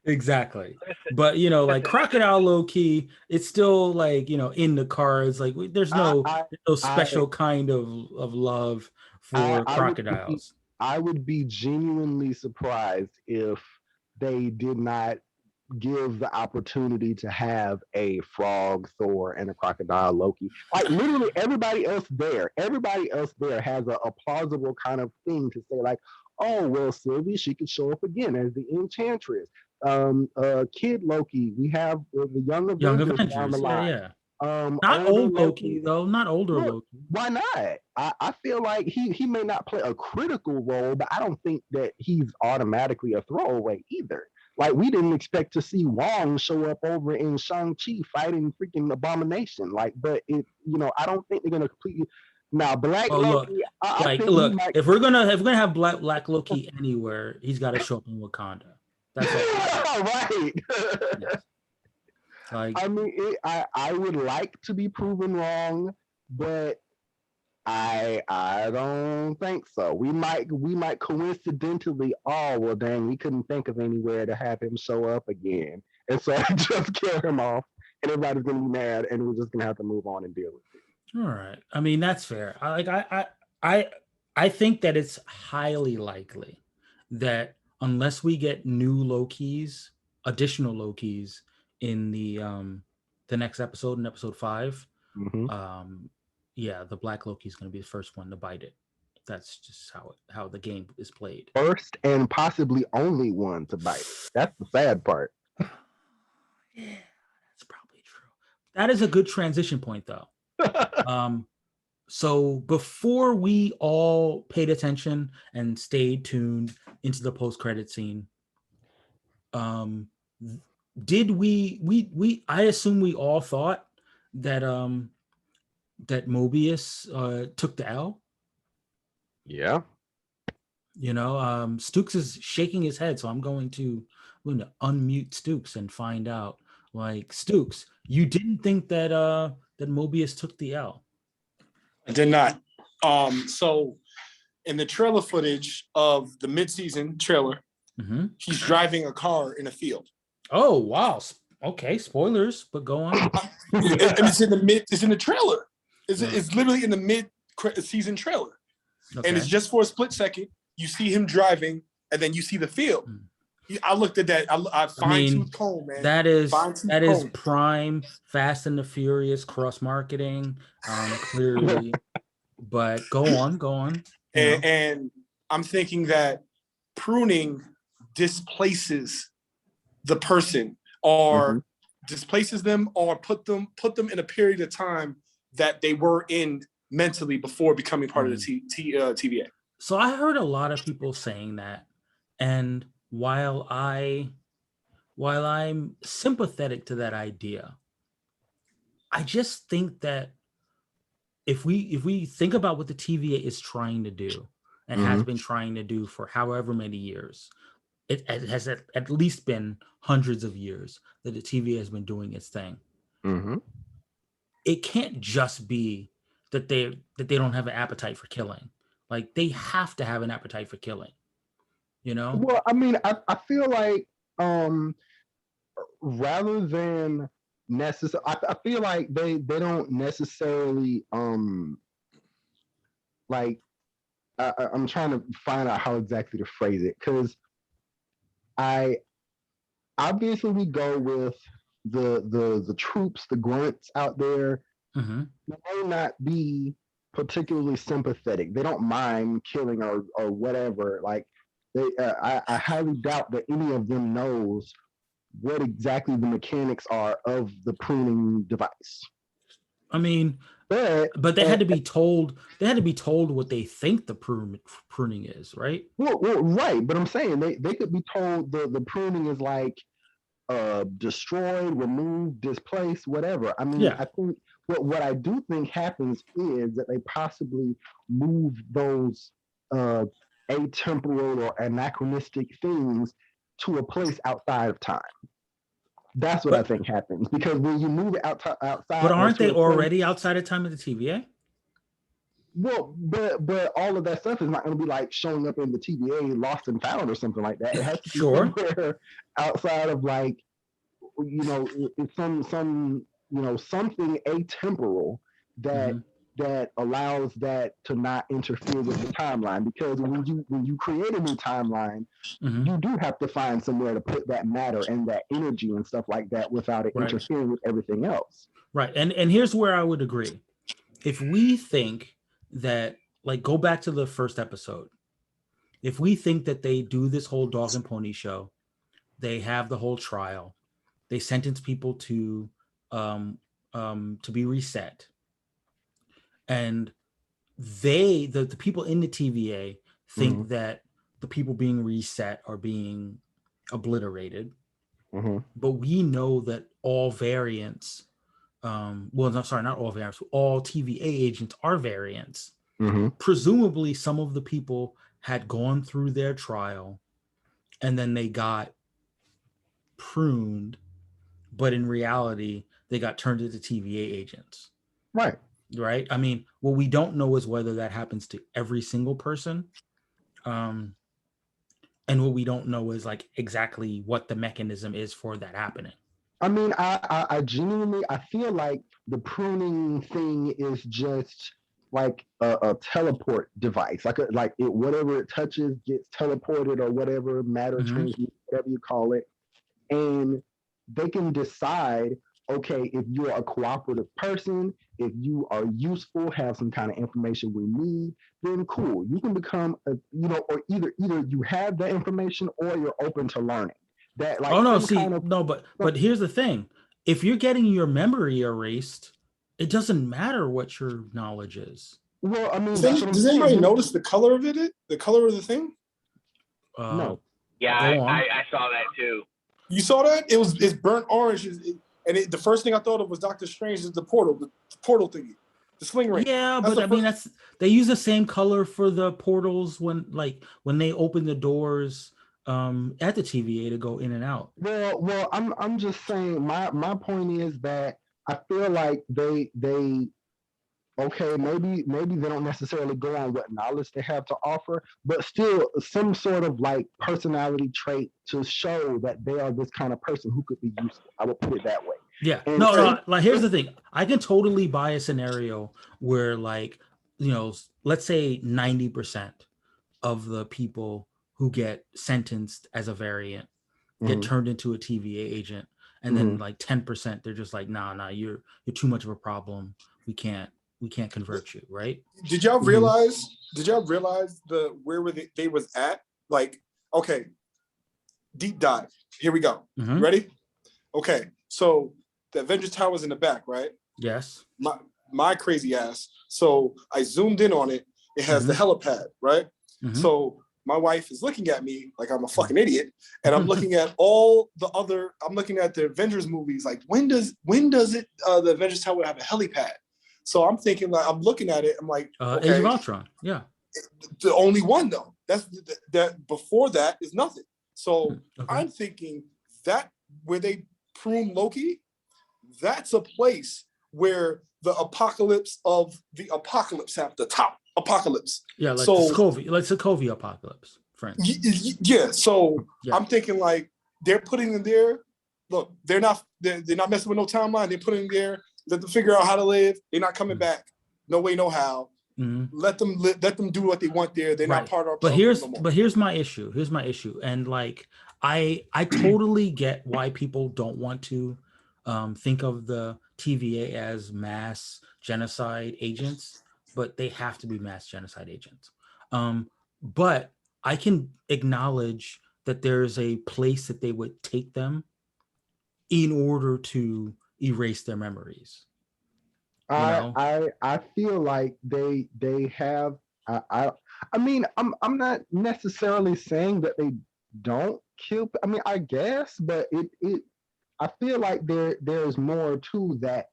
Exactly. Listen, But you know, like Crocodile Loki, it's still like, you know, in the cards. Like there's no I, special kind of love for I would be crocodiles. I would be genuinely surprised if they did not give the opportunity to have a frog Thor and a crocodile Loki. Like literally everybody else there has a plausible kind of thing to say, like, oh well, Sylvie, she could show up again as the Enchantress. Kid Loki, we have the Young Young Avengers down the Avengers, yeah, line. yeah. Not Older old Loki, Loki though. Not older look, Loki. why not? I feel like he may not play a critical role, but I don't think that he's automatically a throwaway either. Like we didn't expect to see Wong show up over in Shang-Chi fighting freaking Abomination. Like, but I don't think they're gonna completely. Now, Black Well, look, Loki, I like, think he look, might. if we're gonna have Black Loki anywhere, he's got to show up in Wakanda. That's all. Right. Yes. Like, I mean, I would like to be proven wrong, but I don't think so. We might coincidentally, oh well, dang, we couldn't think of anywhere to have him show up again, and so just kill him off, and everybody's gonna be mad, and we're just gonna have to move on and deal with it. all right. I mean, that's fair. I think that it's highly likely that unless we get new Lokis, additional Lokis in the next episode, in episode 5, Mm-hmm. yeah, the Black Loki is going to be the first one to bite it. That's just how the game is played. First and possibly only one to bite. That's the sad part. Yeah, that's probably true. That is a good transition point, though. So before we all paid attention and stayed tuned into the post-credit scene, did we I assume we all thought that that Mobius took the L? Yeah. You know, Stukes is shaking his head, so I'm going to unmute Stukes and find out. Like, Stukes, you didn't think that that Mobius took the L? I did not. So in the trailer footage of the mid-season trailer, he's driving a car in a field. Oh wow! Okay, spoilers, but go on. And it's in the trailer. It's literally in the mid-season trailer, and it's just for a split second. You see him driving, and then you see the field. I looked at that. I fine-tooth comb, man. That is prime Fast and the Furious cross marketing, clearly. But go on. And I'm thinking that pruning displaces the person, or displaces them, or put them in a period of time that they were in mentally before becoming part of the TVA. So I heard a lot of people saying that, and while I'm sympathetic to that idea, I just think that if we think about what the TVA is trying to do and has been trying to do for however many years, it has at least been hundreds of years that the TVA has been doing its thing. It can't just be that they don't have an appetite for killing. Like, they have to have an appetite for killing, you know? Well, I mean, I feel like rather than necessary, I feel like they don't necessarily like I'm trying to find out how exactly to phrase it, because I obviously we go with the troops, the grunts out there. They may not be particularly sympathetic. They don't mind killing or whatever. Like, I highly doubt that any of them knows what exactly the mechanics are of the pruning device. I mean, but they had to be told. They had to be told what they think the pruning is, right? Well, right. But I'm saying they could be told the pruning is like destroyed, removed, displaced, whatever. I mean, I think what I do think happens is that they possibly move those atemporal or anachronistic things to a place outside of time. That's what I think happens, because when you move it outside, but aren't they already outside of time of the TVA? Well, but all of that stuff is not going to be like showing up in the TVA lost and found or something like that. It has to be somewhere outside of, like, you know, some something atemporal that allows that to not interfere with the timeline. Because when you create a new timeline, you do have to find somewhere to put that matter and that energy and stuff like that without it interfering with everything else. Right. And here's where I would agree. If we think that, like, go back to the first episode, if we think that they do this whole dog and pony show, they have the whole trial, they sentence people to be reset, and the people in the TVA think that the people being reset are being obliterated, but we know that all variants, not all variants, all TVA agents are variants. Presumably some of the people had gone through their trial and then they got pruned, but in reality they got turned into TVA agents. Right. I mean, what we don't know is whether that happens to every single person. And what we don't know is, like, exactly what the mechanism is for that happening. I mean, I genuinely, I feel like the pruning thing is just like a teleport device. Like whatever it touches gets teleported, or whatever, matter transmute, whatever you call it. And they can decide, okay, if you're a cooperative person, if you are useful, have some kind of information we need, then cool. You can become or either you have that information or you're open to learning. That, like, but here's the thing. If you're getting your memory erased, it doesn't matter what your knowledge is. Well, I mean, does anybody notice the color of it? The color of the thing? No. Yeah, I saw that too. You saw that? It's burnt orange, and the first thing I thought of was Doctor Strange is the portal thingy. The sling ring. Yeah, but I mean they use the same color for the portals when they open the doors at the TVA to go in and out. Well, I'm just saying my point is that I feel like they okay, maybe they don't necessarily go on what knowledge they have to offer, but still some sort of like personality trait to show that they are this kind of person who could be useful. I would put it that way. Yeah. And No, like here's the thing. I can totally buy a scenario where like, let's say 90% of the people who get sentenced as a variant get turned into a TVA agent, and then like 10% they're just like, nah, you're too much of a problem. We can't convert you, right? Did y'all realize? Did y'all realize where were they was at? Like, okay, deep dive. Here we go. Ready? Okay, so the Avengers Tower's in the back, right? Yes. My crazy ass. So I zoomed in on it. It has the helipad, right? So my wife is looking at me like I'm a fucking idiot, and I'm looking at I'm looking at the Avengers movies. Like, when does it the Avengers Tower have a helipad? So I'm thinking, like, I'm looking at it. I'm like, okay, Age of Ultron. Yeah. The only one though. That's that. Before that is nothing. So I'm thinking that where they prune Loki, that's a place where the apocalypse of the apocalypse happened. The top apocalypse. Yeah, like Sokovia apocalypse, friends. Yeah. So I'm thinking like they're putting in there. Look, they're not messing with no timeline. They're putting in there. Let them figure out how to live. They're not coming back. No way, no how. Let them do what they want there. They're not part of our problem. But here's my issue. And like I totally get why people don't want to think of the TVA as mass genocide agents, but they have to be mass genocide agents. But I can acknowledge that there's a place that they would take them in order to erase their memories. I feel like they have. I mean, I'm not necessarily saying that they don't kill. I mean, I guess, but I feel like there's more to that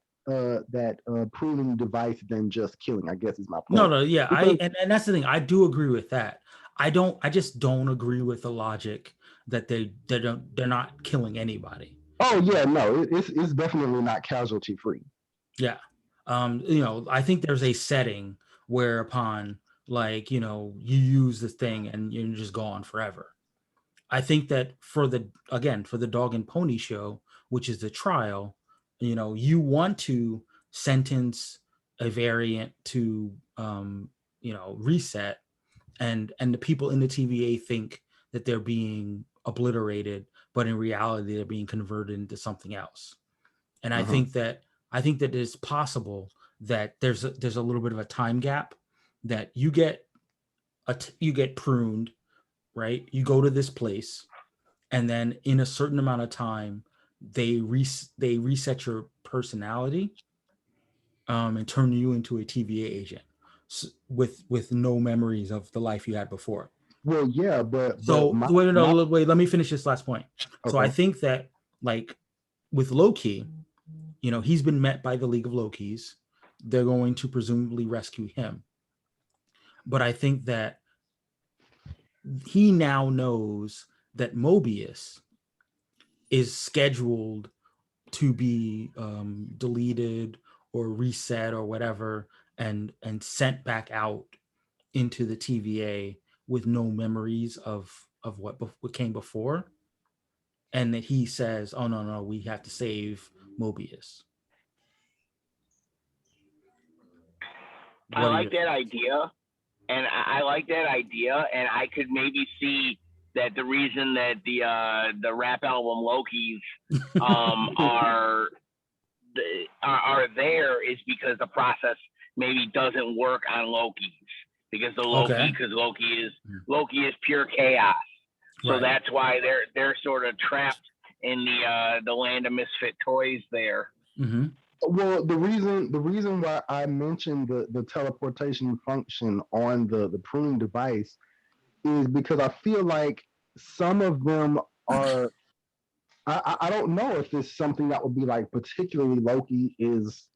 pruning device than just killing, I guess, is my point. No, yeah, and that's the thing. I do agree with that. I just don't agree with the logic that they're not killing anybody. Oh yeah, no, it's definitely not casualty free. Yeah. I think there's a setting whereupon, like, you use this thing and you're just gone forever. I think that for the dog and pony show, which is the trial, you want to sentence a variant to, reset, and the people in the TVA think that they're being obliterated, but in reality, they're being converted into something else. And I think that it's possible that there's a little bit of a time gap that you get pruned, right? You go to this place, and then in a certain amount of time, they reset your personality, and turn you into a TVA agent with no memories of the life you had before. Well, yeah, but wait. Let me finish this last point. Okay. So I think that, like, with Loki, he's been met by the League of Lokis. They're going to presumably rescue him. But I think that he now knows that Mobius is scheduled to be deleted or reset or whatever, and sent back out into the TVA with no memories of what came before. And that he says, oh, no, we have to save Mobius. I like that idea, and I could maybe see that the reason that the rap album Loki's are there is because the process maybe doesn't work on Loki's, because Loki is pure chaos. So that's why they're sort of trapped in the land of misfit toys there. Mm-hmm. Well, the reason why I mentioned the teleportation function on the pruning device is because I feel like some of them are. I don't know if it's something that would be like particularly Loki is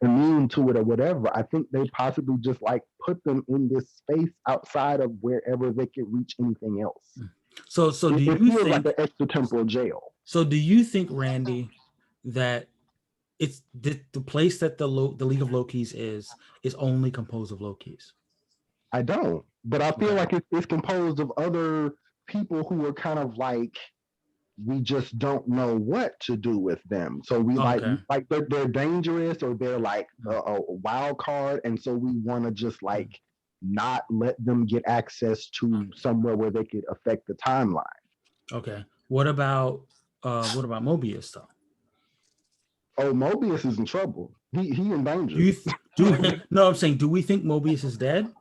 immune to it or whatever. I think they possibly just like put them in this space outside of wherever they can reach anything else. So do It you feels think like an extratemporal jail. so do you think, Randy, that it's the place that the League of Lokis is only composed of Lokis? I don't, but I feel Okay. like it's composed of other people who are kind of like, we just don't know what to do with them. So we Okay. like they're dangerous, or they're like a wild card, and so we want to just like not let them get access to somewhere where they could affect the timeline. Okay. What about Mobius though? Oh, Mobius is in trouble. He in danger. No, I'm saying, do we think Mobius is dead?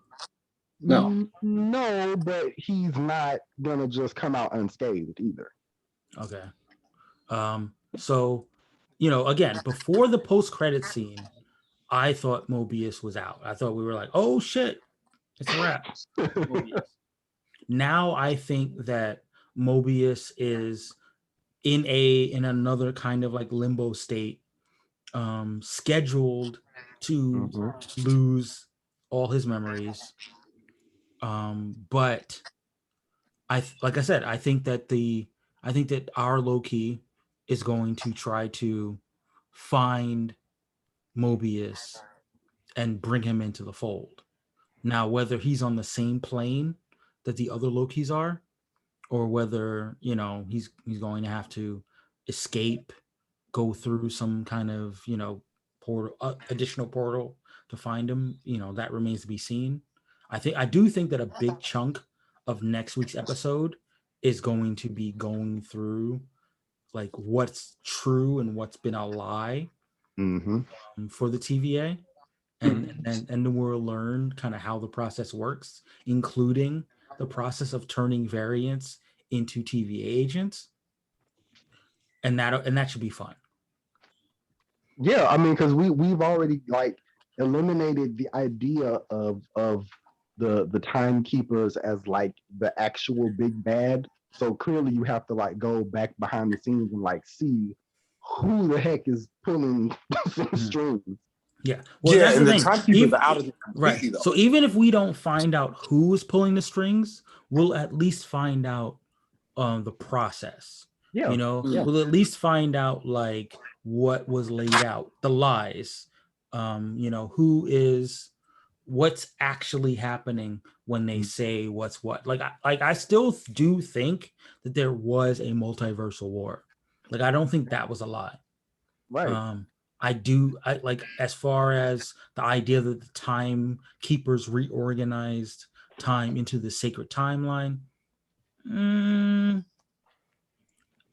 No. No, but he's not gonna just come out unscathed either. Okay. So, again, before the post-credit scene, I thought Mobius was out. I thought we were like, oh shit, it's a wrap. Mobius. Now I think that Mobius is in another kind of like limbo state, scheduled to lose all his memories. But like I said, I think that our Loki is going to try to find Mobius and bring him into the fold. Now, whether he's on the same plane that the other Lokis are, or whether he's going to have to escape, go through some kind of portal, additional portal to find him, that remains to be seen. I do think that a big chunk of next week's episode is going to be going through like what's true and what's been a lie for the TVA, and then we'll learn kind of how the process works, including the process of turning variants into TVA agents, and that should be fun. Yeah, I mean, because we've already like eliminated the idea of the timekeepers as like the actual big bad. So clearly, you have to like go back behind the scenes and like see who the heck is pulling some strings. Yeah, well, yeah, that's and the the thing. timekeepers are out of it completely, Right. though. So even if we don't find out who is pulling the strings, we'll at least find out the process. Yeah, we'll at least find out like what was laid out, the lies, what's actually happening when they say what's what. Like I still do think that there was a multiversal war. Like I don't think that was a lie. right. I like, as far as the idea that the timekeepers reorganized time into the sacred timeline.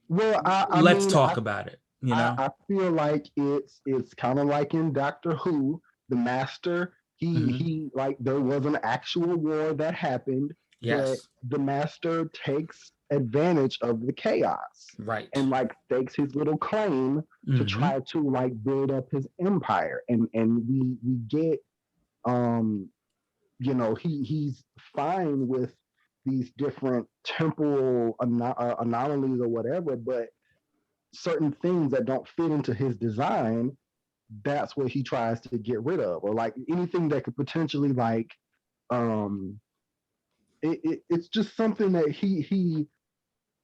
Well, Let's talk about it. I feel like it's kind of like in Doctor Who, the Master. He like there was an actual war that happened. Yes. But the Master takes advantage of the chaos, right, and like stakes his little claim to try to like build up his empire. And we get he's fine with these different temporal anomalies or whatever, but certain things that don't fit into his design, that's what he tries to get rid of, or like anything that could potentially like it's just something that he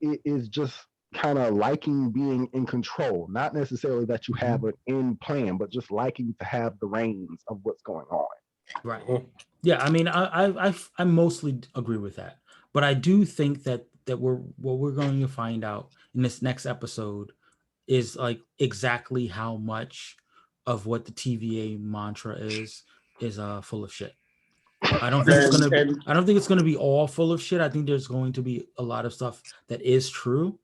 is just kind of liking being in control, not necessarily that you have an end plan, but just liking to have the reins of what's going on. Right. Yeah, I mean, I mostly agree with that, but I do think that what we're going to find out in this next episode is like exactly how much of what the TVA mantra is full of shit. I don't think it's gonna be all full of shit. I think there's going to be a lot of stuff that is true,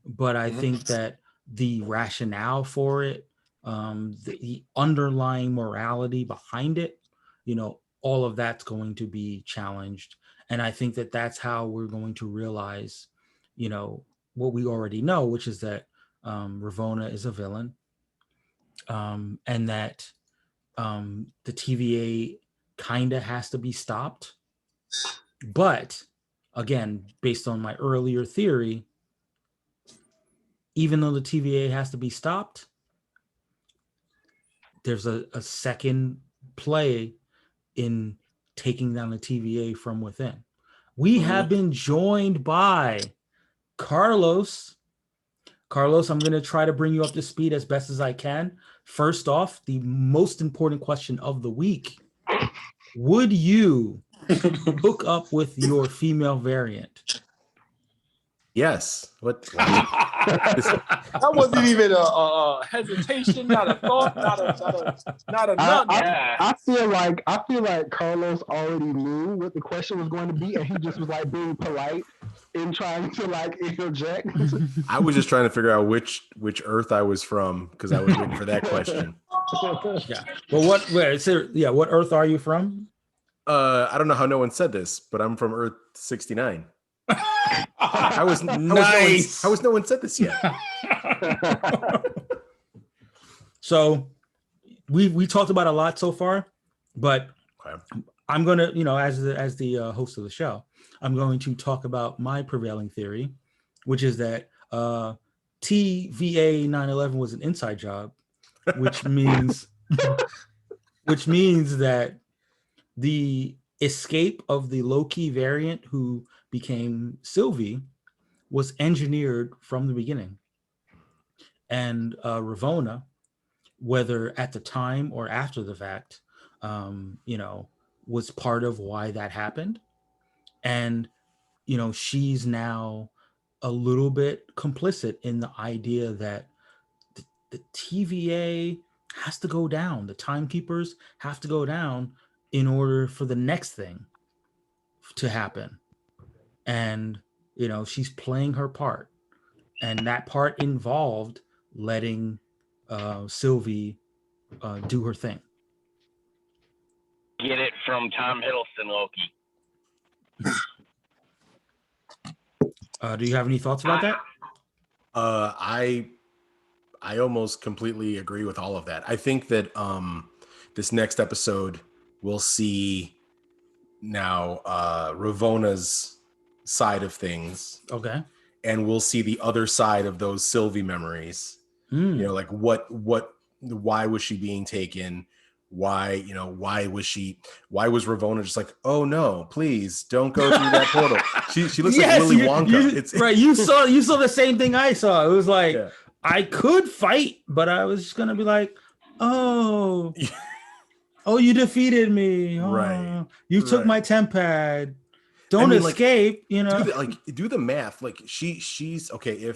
but I think that the rationale for it, the underlying morality behind it, all of that's going to be challenged. And I think that that's how we're going to realize, what we already know, which is that Ravonna is a villain, and that the TVA kind of has to be stopped. But again, based on my earlier theory, even though the TVA has to be stopped, there's a second play in taking down the TVA from within. We have been joined by Carlos. Carlos, I'm going to try to bring you up to speed as best as I can. First off, the most important question of the week. Would you hook up with your female variant? Yes. What? That wasn't even a hesitation, not a thought, not a nothing. I feel like Carlos already knew what the question was going to be, and he just was like being polite and trying to like interject. I was just trying to figure out which Earth I was from because I was waiting for that question. Yeah. Well, what Earth are you from? I don't know how no one said this, but I'm from Earth 69. How was no one said this yet? So we talked about a lot so far, but Okay. I'm gonna, as the host of the show, I'm going to talk about my prevailing theory, which is that TVA 9/11 was an inside job, which means that the escape of the Loki variant who became Sylvie was engineered from the beginning. And Ravonna, whether at the time or after the fact, was part of why that happened. And, she's now a little bit complicit in the idea that the TVA has to go down. The timekeepers have to go down in order for the next thing to happen. And, she's playing her part. And that part involved letting Sylvie do her thing. Get it from Tom Hiddleston, Loki. Do you have any thoughts about that? I almost completely agree with all of that. I think that this next episode we'll see now Ravonna's side of things. Okay. And we'll see the other side of those Sylvie memories. Like why was she being taken? Why was Ravonna just like, oh no, please don't go through that portal. She looks like Willy Wonka. Right. You saw the same thing I saw. It was like, yeah. I could fight, but I was just gonna be like, oh, you defeated me. Oh, right. You took my temp pad. Don't escape, do the math. Like she's okay.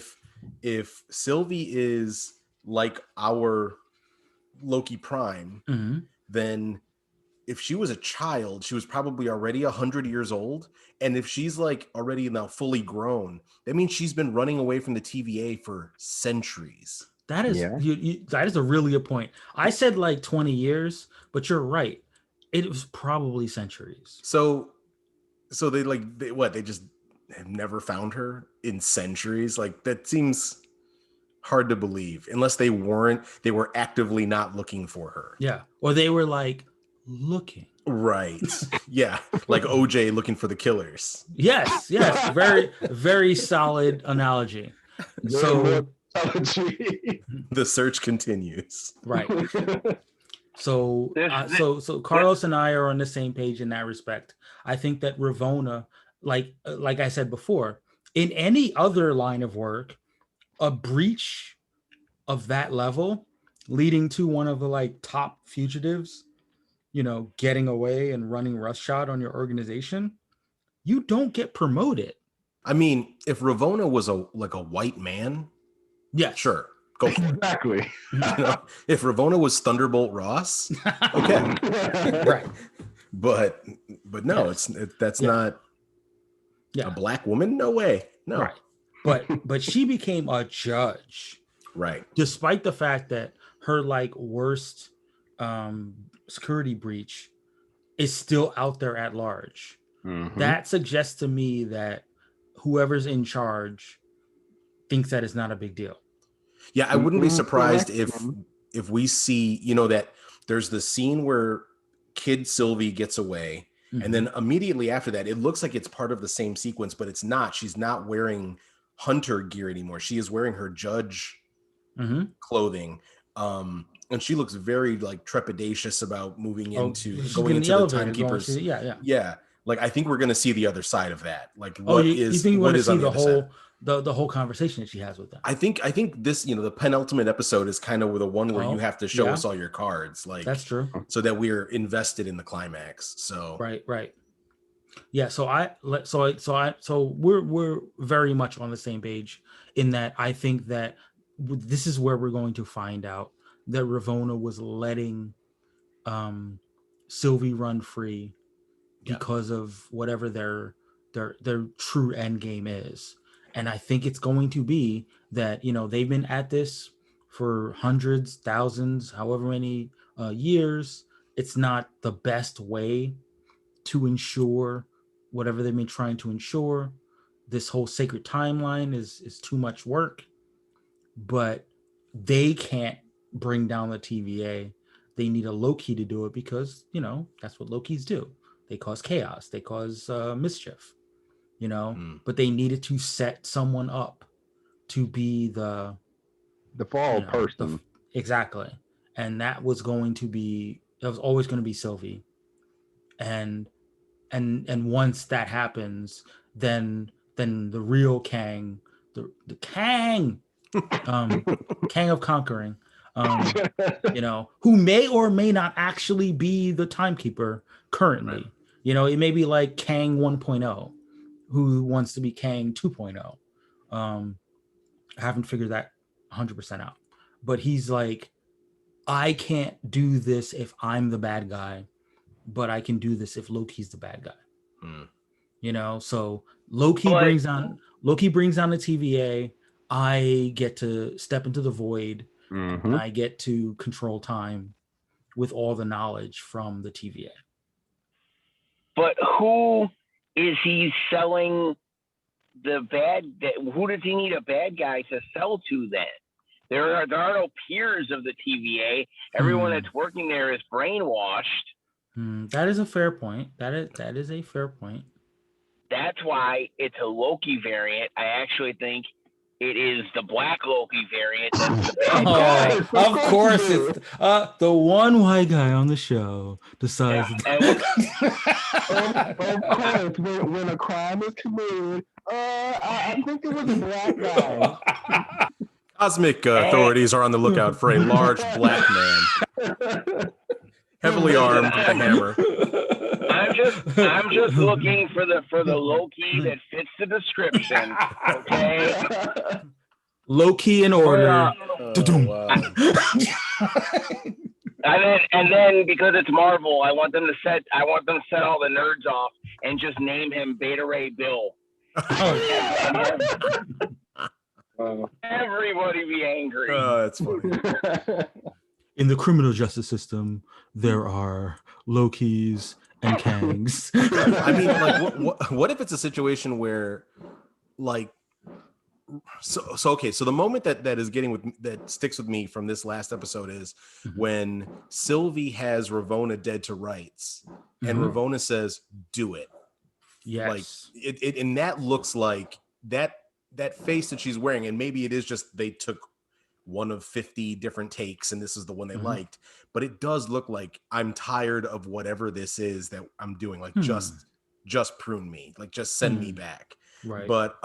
If Sylvie is like our Loki Prime, then if she was a child, she was probably already 100 years old. And if she's like already now fully grown, that means she's been running away from the TVA for centuries. That is that is a really good point. I said like 20 years, but you're right. It was probably centuries. So they just have never found her in centuries. Like that seems hard to believe unless they were actively not looking for her. Yeah. Or they were like looking. Right. Yeah. Like OJ looking for the killers. Yes. Very, very solid analogy. So the search continues. Right. So Carlos and I are on the same page in that respect. I think that Ravonna, like I said before, in any other line of work, a breach of that level leading to one of the like top fugitives, getting away and running roughshod on your organization, you don't get promoted. I mean, if Ravonna was a white man, yeah, sure. Go for it. Exactly. If Ravonna was Thunderbolt Ross, okay, right. But no, that's not a black woman. No way. No. Right. But she became a judge. Right. Despite the fact that her like worst security breach is still out there at large. Mm-hmm. That suggests to me that whoever's in charge thinks that it's not a big deal. Yeah, I wouldn't be surprised if we see, that there's the scene where kid Sylvie gets away, and then immediately after that, it looks like it's part of the same sequence, but it's not. She's not wearing hunter gear anymore. She is wearing her judge clothing. And she looks very like trepidatious about moving into going into the timekeepers. Yeah. Like I think we're gonna see the other side of that. Like you think you want to see the whole conversation that she has with them? I think this, the penultimate episode is kind of the one where you have to show us all your cards, like that's true, so that we're invested in the climax. So right. Yeah, so we're very much on the same page in that I think that this is where we're going to find out that Ravonna was letting Sylvie run free because of whatever their true end game is. And I think it's going to be that, they've been at this for hundreds, thousands, however many years. It's not the best way to ensure whatever they've been trying to ensure. This whole sacred timeline is too much work, but they can't bring down the TVA. They need a Loki to do it because, that's what Lokis do. They cause chaos. They cause mischief, but they needed to set someone up to be the fall person. Exactly. And that was always going to be Sylvie. And once that happens, then the real Kang, the Kang, Kang of Conquering, who may or may not actually be the timekeeper currently. It may be like Kang 1.0, who wants to be Kang 2.0. I haven't figured that 100% out, but he's like, I can't do this if I'm the bad guy, but I can do this if Loki's the bad guy. So Loki brings on the TVA. I get to step into the void, and I get to control time with all the knowledge from the TVA. But who is he selling who does he need a bad guy to sell to then? There are no peers of the TVA. Everyone that's working there is brainwashed. That is a fair point. That is a fair point. That's why it's a Loki variant. I actually think it is the Black Loki variant. That's the bad guy. Of course, it's the one white guy on the show decides. Of course, when a crime is committed, I think it was a black guy. Cosmic authorities are on the lookout for a large black man, heavily armed with a hammer. I'm just looking for the Loki that fits the description. Okay. Loki in order. Wow. And then because it's Marvel, I want them to set all the nerds off and just name him Beta Ray Bill. Everybody be angry. Oh, that's funny. In the criminal justice system, there are Lokis and Kangs. I mean, like, what if it's a situation where, like, so the moment that is that sticks with me from this last episode is when Sylvie has Ravonna dead to rights, and Ravonna says, "Do it." Yes. Like it and that looks like that face that she's wearing, and maybe it is just they took one of 50 different takes and this is the one they liked, but it does look like I'm tired of whatever this is that I'm doing. Like just prune me, like just send me back. Right. But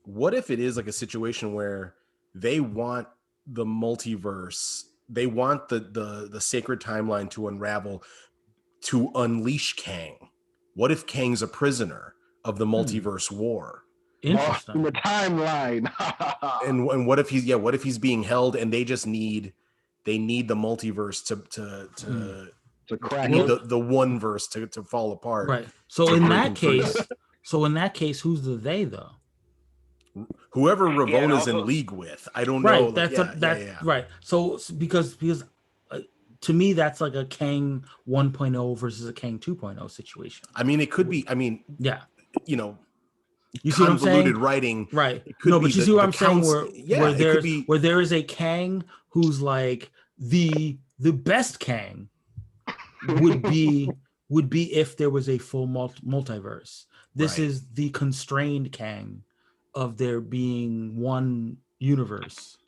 what if it is like a situation where they want the multiverse, they want the sacred timeline to unravel, to unleash Kang? What if Kang's a prisoner of the multiverse war? Interesting. In the timeline. and what if he's being held and they just need the multiverse to crack the one verse to fall apart. Right. So in that case, who's the they though? Whoever Ravonna's in league with. I don't know. That's right. So because to me, that's like a Kang 1.0 versus a Kang 2.0 situation. I mean, it could be. I mean, you see what I'm saying? Writing, right? No, but you see what I'm saying? Where there is a Kang who's like the best Kang would be if there was a full multiverse. This is the constrained Kang of there being one universe,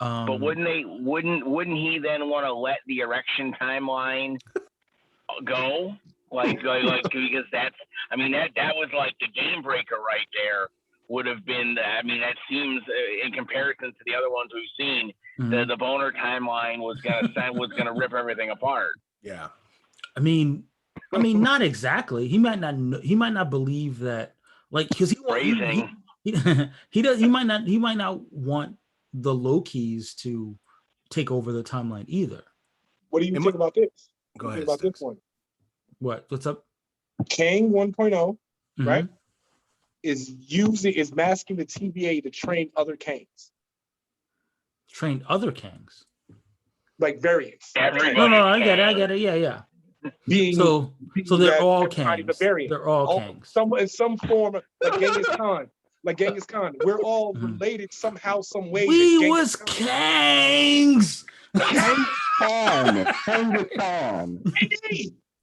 But wouldn't he then want to let the erection timeline go? Like because that's, I mean, that was like the game breaker right there. Would have been, I mean, that seems in comparison to the other ones we've seen, the boner timeline was gonna rip everything apart. Yeah. I mean, not exactly. He might not believe that, like, because he might not want the Lokis to take over the timeline either. What do you think about this? Go ahead. About this one? What's up? Kang 1.0, right? Is masking the TVA to train other Kangs. Train other Kangs. Like variants. No, I get it. Yeah. So they're all Kangs. They're all Kangs. In some form, like Genghis Khan. We're all related somehow, some way. We was Kangs. Kang.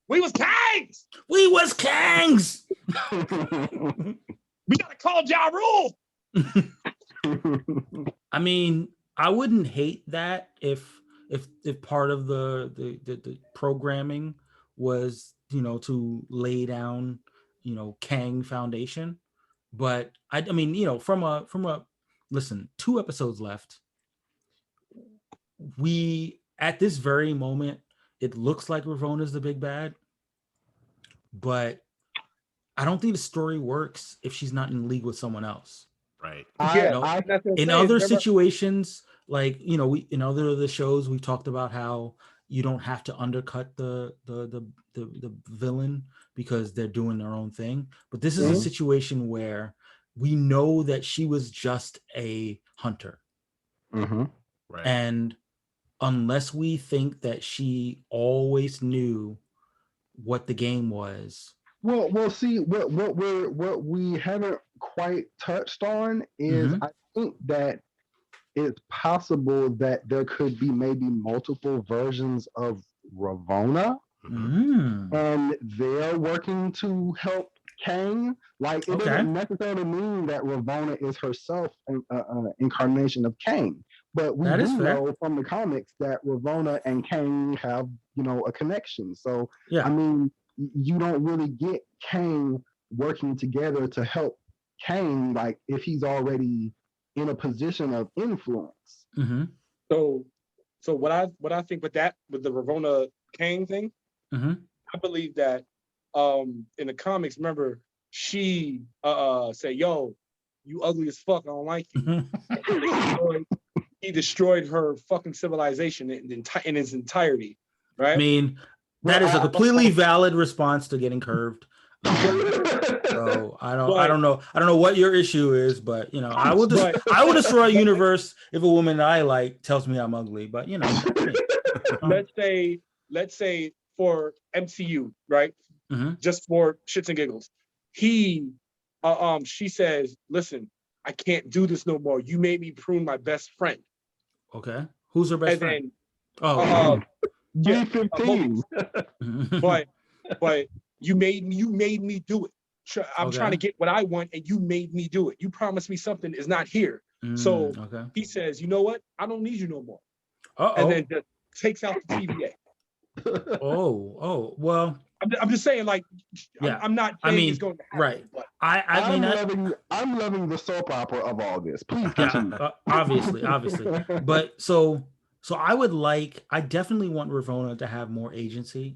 We was Kangs. We was Kangs. We gotta call Ja Rule. I mean, I wouldn't hate that if part of the programming was, to lay down, Kang Foundation. But I mean, from a listen, 2 episodes left. At this very moment, it looks like Ravonna's the big bad, but I don't think the story works if she's not in league with someone else. Right. In other situations, like, in other of the shows, we've talked about how you don't have to undercut the villain because they're doing their own thing. But this is a situation where we know that she was just a hunter. Right. And unless we think that she always knew what the game was. Well, see, what we haven't quite touched on is I think that it's possible that there could be maybe multiple versions of Ravonna, and they're working to help Kang. Like, it doesn't necessarily mean that Ravonna is herself an incarnation of Kang, but we do know from the comics that Ravonna and Kang have, a connection. So, I mean, you don't really get Kang working together to help Kang, like, if he's already in a position of influence. So what I think with the Ravonna Kang thing, I believe that in the comics, remember, she say, "Yo, you ugly as fuck, I don't like you." He destroyed her fucking civilization in its entirety, right? I mean, that is a completely valid response to getting curved. So I don't know what your issue is, but I will destroy a universe if a woman I like tells me I'm ugly. But let's say for MCU, right? Just for shits and giggles, she says, "Listen, I can't do this no more. You made me prune my best friend." Okay, who's her best friend? B-15. But you made me do it. I'm trying to get what I want, and you made me do it. You promised me something is not here. So he says, "You know what? I don't need you no more." And then just takes out the TVA. Well. I'm just saying, like, I'm not saying it's going to happen. Right. But I'm loving the soap opera of all this. Please continue. Obviously. But so I definitely want Ravonna to have more agency,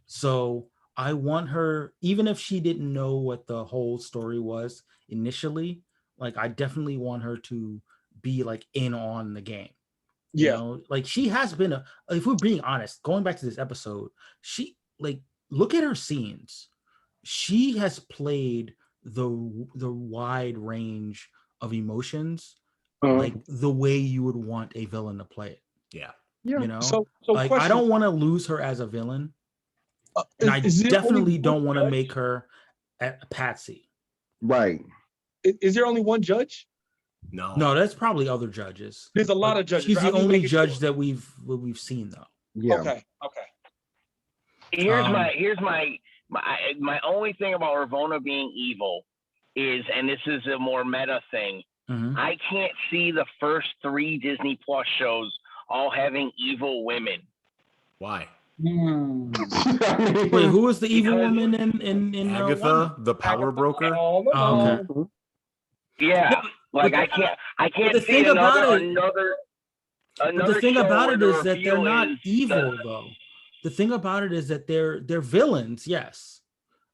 So I want her, even if she didn't know what the whole story was initially, like, I definitely want her to be, like, in on the game. Like, she has been if we're being honest, going back to this episode, she, like, look at her scenes. She has played the wide range of emotions, like the way you would want a villain to play it. Yeah. So like, I don't want to lose her as a villain. And I definitely don't want to make her a patsy. Right. Is there only one judge? No, that's probably other judges. There's a lot of judges. She's the only judge that we've seen, though. Yeah. Okay. Here's my only thing about Ravonna being evil is, and this is a more meta thing, I can't see the first 3 Disney Plus shows all having evil women. Why? Wait, who was the evil woman in Agatha, the power broker? Okay. Yeah, like I can't the see thing about it- another. But the thing show about where it the is that they're reveal not is evil, though. The thing about it is that they're villains. Yes.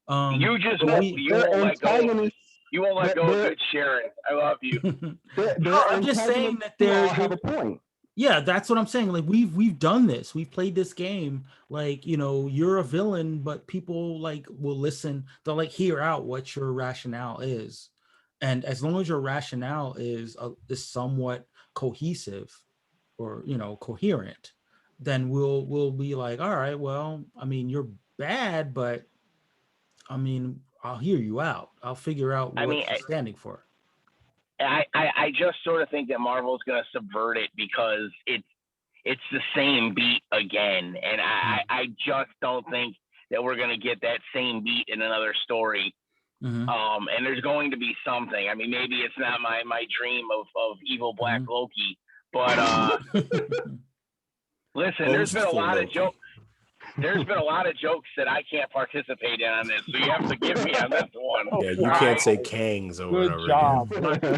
You just but won't, we- you won't let go. You won't let go of good Sharon. I love you. No, I'm just saying that they have a point. Yeah, that's what I'm saying. Like we've done this. We've played this game. Like, you know, you're a villain, but people like will listen. They'll like hear out what your rationale is, and as long as your rationale is somewhat cohesive, or you know, coherent, then we'll be like, all right, well, I mean, you're bad, but I mean, I'll hear you out. I'll figure out what you're standing for. I just sort of think that Marvel's going to subvert it because it's the same beat again, and I just don't think that we're going to get that same beat in another story. And there's going to be something. I mean, maybe it's not my dream of evil Black Loki, but listen, there's been a lot of jokes. There's been a lot of jokes that I can't participate in on this, so you have to give me on this one. Yeah, you can't say Kangs over Good job.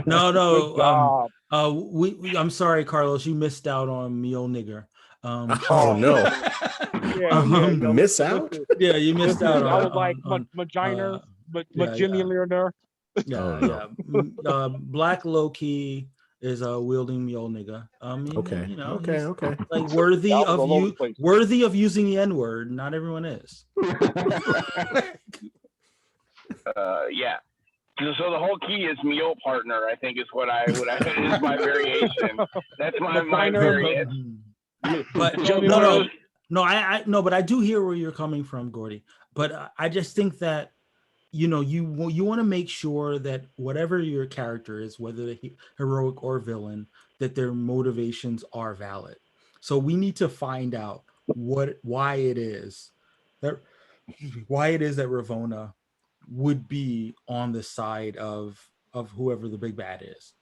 No. I'm sorry, Carlos. You missed out on Mule Nigger. Oh no! Miss out? Yeah, you missed out. I was like Magina, yeah. Black Loki is wielding Mule Nigger. Okay. You know, okay. like worthy of using the N-word. Not everyone is. Yeah. So the whole key is mule partner, I think is what I is my variation. That's my variation. But no, but I do hear where you're coming from, Gordy. But I just think that, you know, you want to make sure that whatever your character is, whether heroic or villain, that their motivations are valid. So we need to find out why it is that Ravonna would be on the side of whoever the big bad is.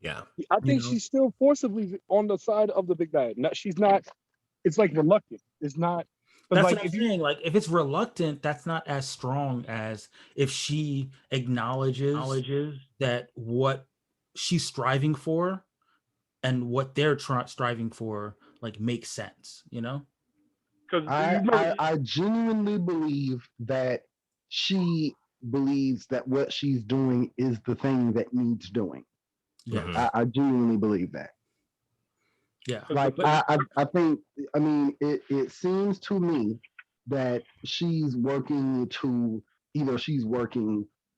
Yeah, I think she's still forcibly on the side of the big bad. No, she's not. It's like reluctant. It's not. That's like, what I'm saying. Like, if it's reluctant, that's not as strong as if she acknowledges that what she's striving for and what they're striving for, like, makes sense. You know? Because I genuinely believe that she believes that what she's doing is the thing that needs doing. Yeah, I genuinely believe that. Yeah, like I think, I mean, it seems to me that she's working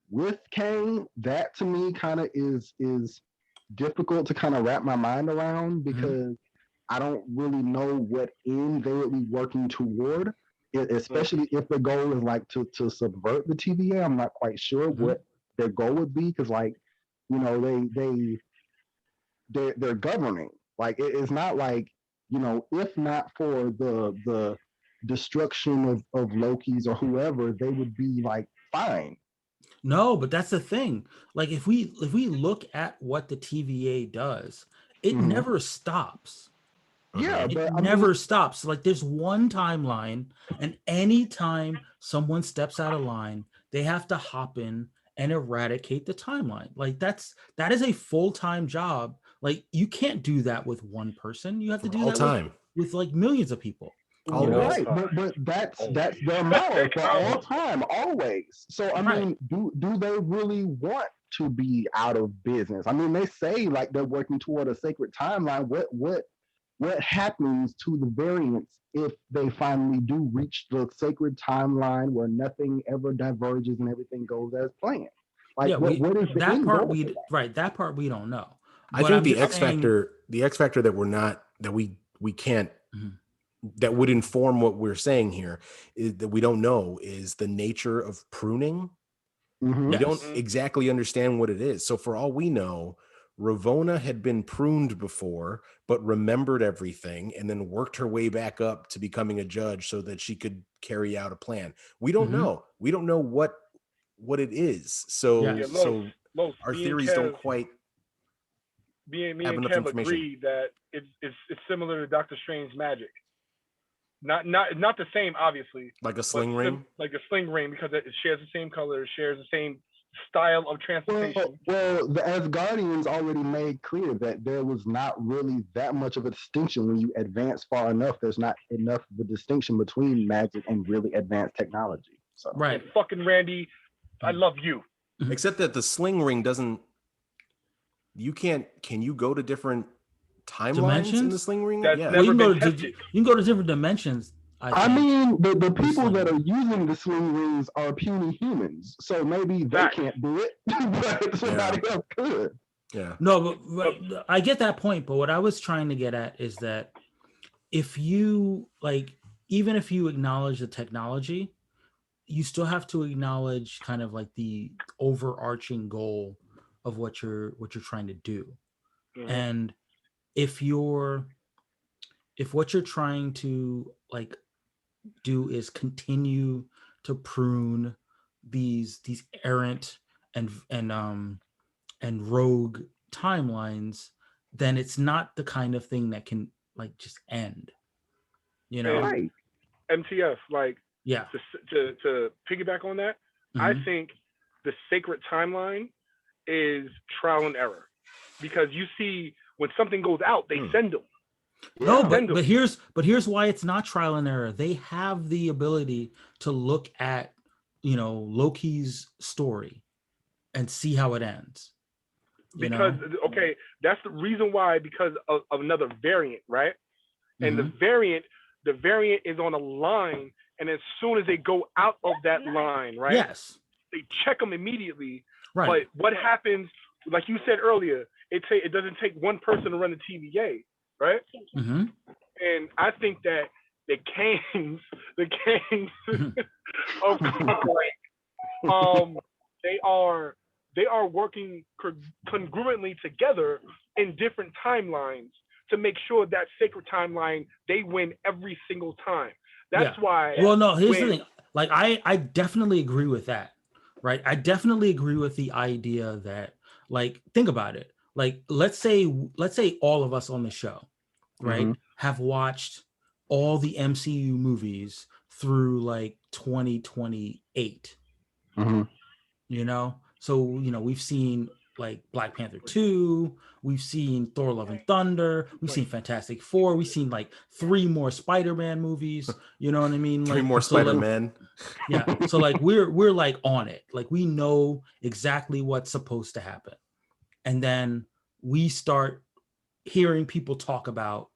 with Kang. That to me kind of is difficult to kind of wrap my mind around, because I don't really know what end they would be working toward, especially if the goal is like to subvert the TVA. I'm not quite sure what their goal would be, because, like, you know, they're governing. Like, it's not like, you know, if not for the destruction of Loki's or whoever, they would be like fine. No, but that's the thing. Like, if we look at what the TVA does, it never stops. Yeah, it never stops. Like, there's one timeline, and anytime someone steps out of line, they have to hop in and eradicate the timeline. Like, that is a full-time job. Like, you can't do that with one person. You have to do that with like millions of people. Right, but that's their model for all time, always. So I mean, do they really want to be out of business? I mean, they say like they're working toward a sacred timeline. What happens to the variants if they finally do reach the sacred timeline where nothing ever diverges and everything goes as planned? Like, what is the that end part? goal? That part we don't know. I think the X factor that we can't. That would inform what we're saying here is that we don't know is the nature of pruning. We don't exactly understand what it is. So for all we know, Ravonna had been pruned before, but remembered everything and then worked her way back up to becoming a judge so that she could carry out a plan. We don't know. We don't know what it is. So our theories don't quite me have and enough Kev information. agree that it's similar to Doctor Strange magic. Not the same, obviously. Like a sling ring? Like a sling ring, because it shares the same color, it shares the same style of transportation. Well, the Asgardians already made clear that there was not really that much of a distinction when you advance far enough. There's not enough of a distinction between magic and really advanced technology. So Right. And fucking Randy, I love you. Except that the sling ring doesn't. Can you go to different timelines Dimensions? in the sling ring? That's Yeah. never you can been go to tested. you can go to different dimensions. I mean, the people sling that are ring. using the sling rings are puny humans, so maybe they Facts. can't do it, but somebody else could. Yeah. No, but I get that point. But what I was trying to get at is that if you even if you acknowledge the technology, you still have to acknowledge kind of like the overarching goal of what you're trying to do. Mhm. And if what you're trying to do is continue to prune these errant and rogue timelines, then it's not the kind of thing that can just end, Right. MTF, yeah. To piggyback on that, I think the sacred timeline is trial and error, because you see when something goes out, they send them. No, but here's why it's not trial and error. They have the ability to look at Loki's story and see how it ends. Because that's the reason why, because of another variant, right? And the variant is on a line, and as soon as they go out of that line, right? Yes. They check them immediately. Right. But what happens, like you said earlier, it doesn't take one person to run the TVA, right? Mm-hmm. And I think that the Kangs of they are working congruently together in different timelines to make sure that sacred timeline they win every single time. That's why. Well, no, here's the thing. I definitely agree with that. Right. I definitely agree with the idea that think about it. Let's say all of us on the show, right, have watched all the MCU movies through 2028. So we've seen Black Panther 2, we've seen Thor Love and Thunder, we've seen Fantastic Four, we've seen 3 more Spider-Man movies, you know what I mean? 3 more Spider-Man. Yeah. So we're on it. We know exactly what's supposed to happen. And then we start hearing people talk about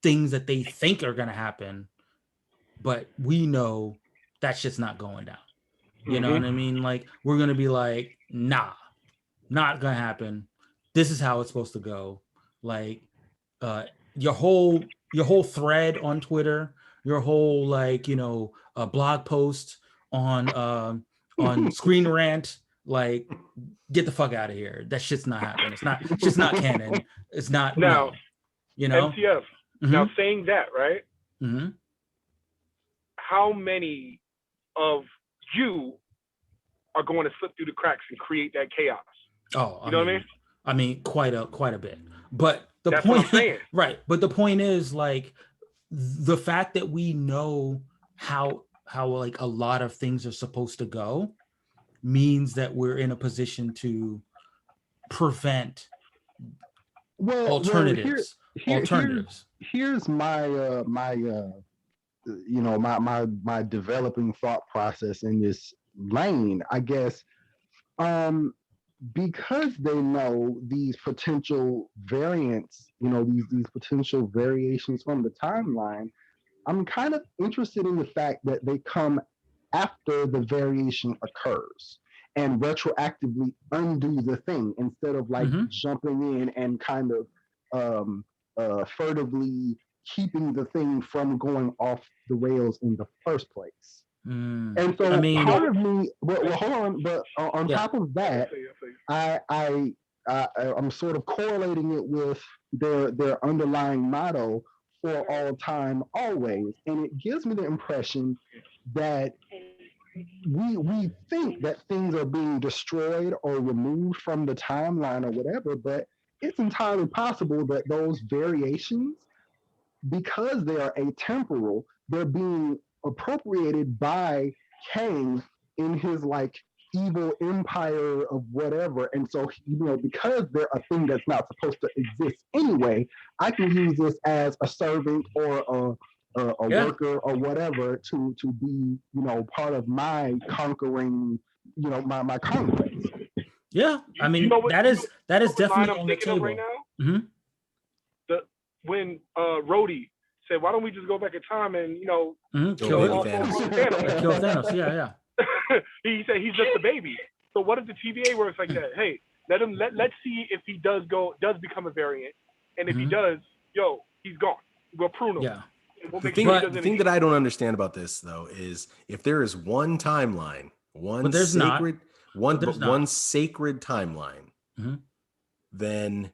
things that they think are going to happen, but we know that shit's not going down. You know what I mean? We're going to be nah, not going to happen. This is how it's supposed to go. Your whole thread on Twitter, your whole blog post on Screen Rant, get the fuck out of here. That shit's not happening. It's just not canon. It's not now. MTF. Now saying that, right? How many of you are going to slip through the cracks and create that chaos? Oh, you know what I mean? I mean, quite a bit. But the That's point, what I'm saying. Right? But the point is, the fact that we know how a lot of things are supposed to go means that we're in a position to prevent alternatives. Here's my my developing thought process in this lane, I guess. Because they know these potential variants, these potential variations from the timeline, I'm kind of interested in the fact that they come after the variation occurs and retroactively undo the thing instead of jumping in and kind of furtively keeping the thing from going off the rails in the first place. And so part of me, well, hold on, but on top of that, I'm sort of correlating it with their underlying motto, for all time, always. And it gives me the impression that we think that things are being destroyed or removed from the timeline or whatever, but it's entirely possible that those variations, because they are atemporal, they're being appropriated by Kang in his like evil empire of whatever. And so, because they're a thing that's not supposed to exist anyway, I can use this as a servant or a worker or whatever to be, part of my conquering, my conquest. Yeah, I mean, that is definitely on the table right now. When Rhodey said, "Why don't we just go back in time and kill Thanos?" Kill Thanos. Yeah. He said he's just a baby. So what if the TVA works like that? Hey, let's see if he does become a variant, and if he does, he's gone. We'll prune him. Yeah. We'll the thing that I don't understand about this though is if there is one timeline, one sacred timeline, then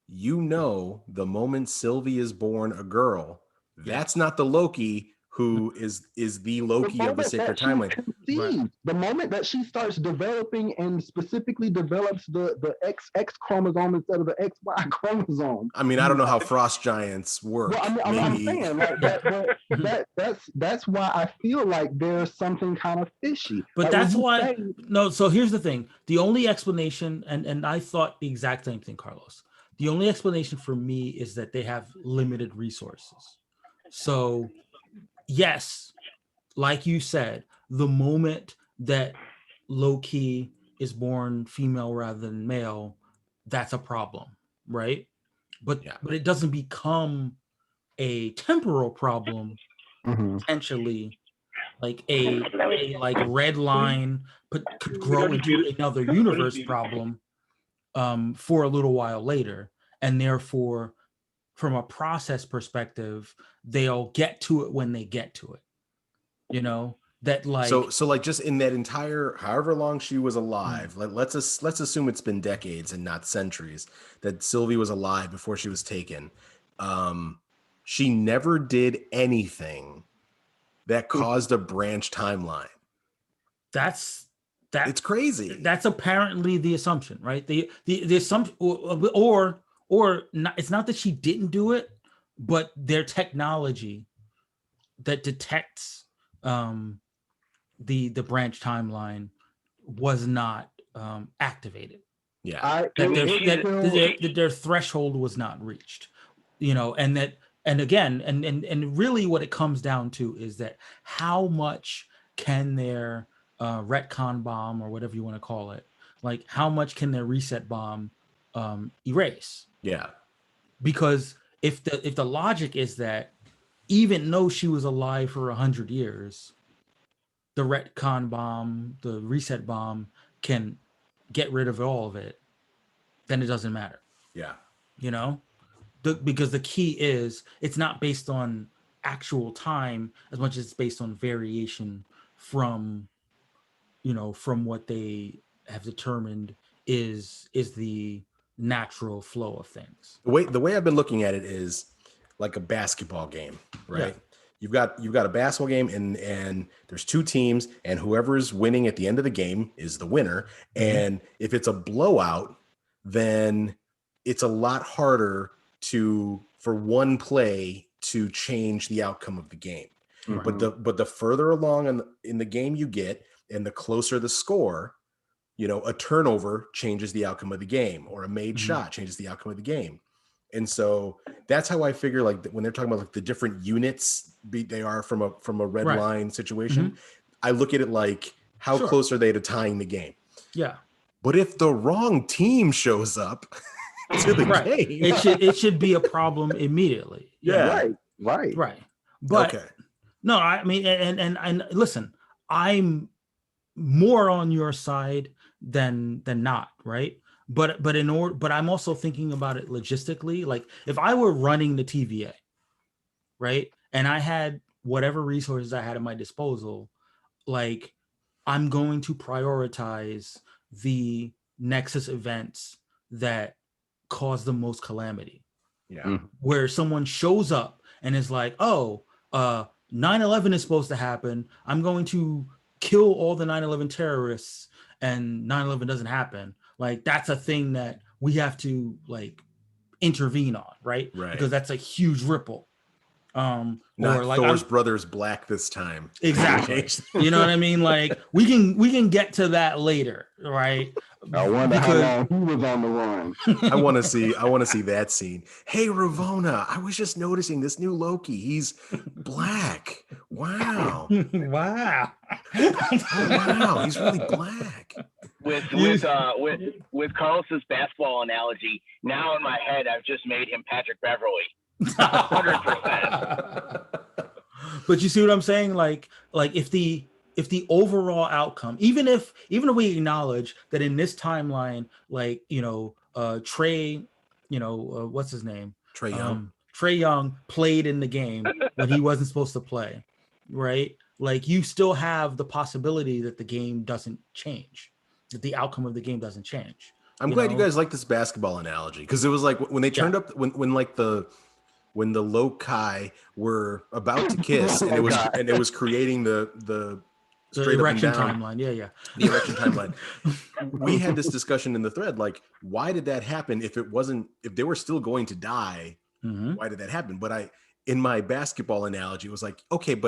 the moment Sylvie is born a girl, that's not the Loki who is the Loki of the sacred timeline. Right. The moment that she starts developing and specifically develops the XX chromosome instead of the XY chromosome. I mean, I don't know how frost giants work. Well, I'm saying like, that's why I feel like there's something kind of fishy. But like, that's why so here's the thing. The only explanation, and I thought the exact same thing, Carlos. The only explanation for me is that they have limited resources. So yes, like you said, the moment that Loki is born female rather than male, that's a problem, right? But it doesn't become a temporal problem, potentially, like a red line could grow into another universe problem for a little while later, and therefore, from a process perspective, they'll get to it when they get to it. That like so like just in that entire however long she was alive, let's assume it's been decades and not centuries that Sylvie was alive before she was taken. She never did anything that caused a branch timeline. It's crazy. That's apparently the assumption, right? The assumption, or not, it's not that she didn't do it, but their technology that detects the branch timeline was not activated. Yeah, their threshold was not reached. And really what it comes down to is that how much can their retcon bomb, or whatever you want to call it, like how much can their reset bomb erase? Yeah, because if the logic is that even though she was alive for 100 years, the retcon bomb, the reset bomb can get rid of all of it, then it doesn't matter. Yeah. Because the key is it's not based on actual time as much as it's based on variation from what they have determined is the natural flow of things. The way I've been looking at it is like a basketball game, right? Yeah. You've got a basketball game and there's two teams, and whoever's winning at the end of the game is the winner. And if it's a blowout, then it's a lot harder for one play to change the outcome of the game. But the further along in the game you get, and the closer the score, a turnover changes the outcome of the game, or a made shot changes the outcome of the game. And so that's how I figure, like, when they're talking about like the different units they are from a red line situation, I look at it like how close are they to tying the game? Yeah. But if the wrong team shows up to the game, it should be a problem immediately. Yeah. Right. But no, I mean, and listen, I'm more on your side than not, right? But I'm also thinking about it logistically. Like if I were running the TVA, right, and I had whatever resources I had at my disposal, like I'm going to prioritize the Nexus events that cause the most calamity. Yeah. Where someone shows up and is like, 9/11 is supposed to happen. I'm going to kill all the 9/11 terrorists and 9/11 doesn't happen, like that's a thing that we have to like intervene on, right? Because that's a huge ripple. Not or like Thor's brother's black this time. Exactly. You know what I mean? Like we can get to that later, right? I wonder how long he was on the run. I want to see that scene. Hey, Ravonna, I was just noticing this new Loki. He's black. Wow. Wow. Oh, wow. He's really black. With Carlos's basketball analogy, now in my head, I've just made him Patrick Beverly. 100%. But you see what I'm saying? Like if the overall outcome, even if we acknowledge that in this timeline, like, Trey, what's his name? Trae Young. Trae Young played in the game when he wasn't supposed to play, right? Like you still have the possibility that the game doesn't change, that the outcome of the game doesn't change. I'm glad you guys like this basketball analogy, because it was like when they turned up when the Loki were about to kiss and it was creating the erection timeline. Yeah. The erection timeline. We had this discussion in the thread, like, why did that happen? If they were still going to die, why did that happen? But in my basketball analogy, it was like, okay,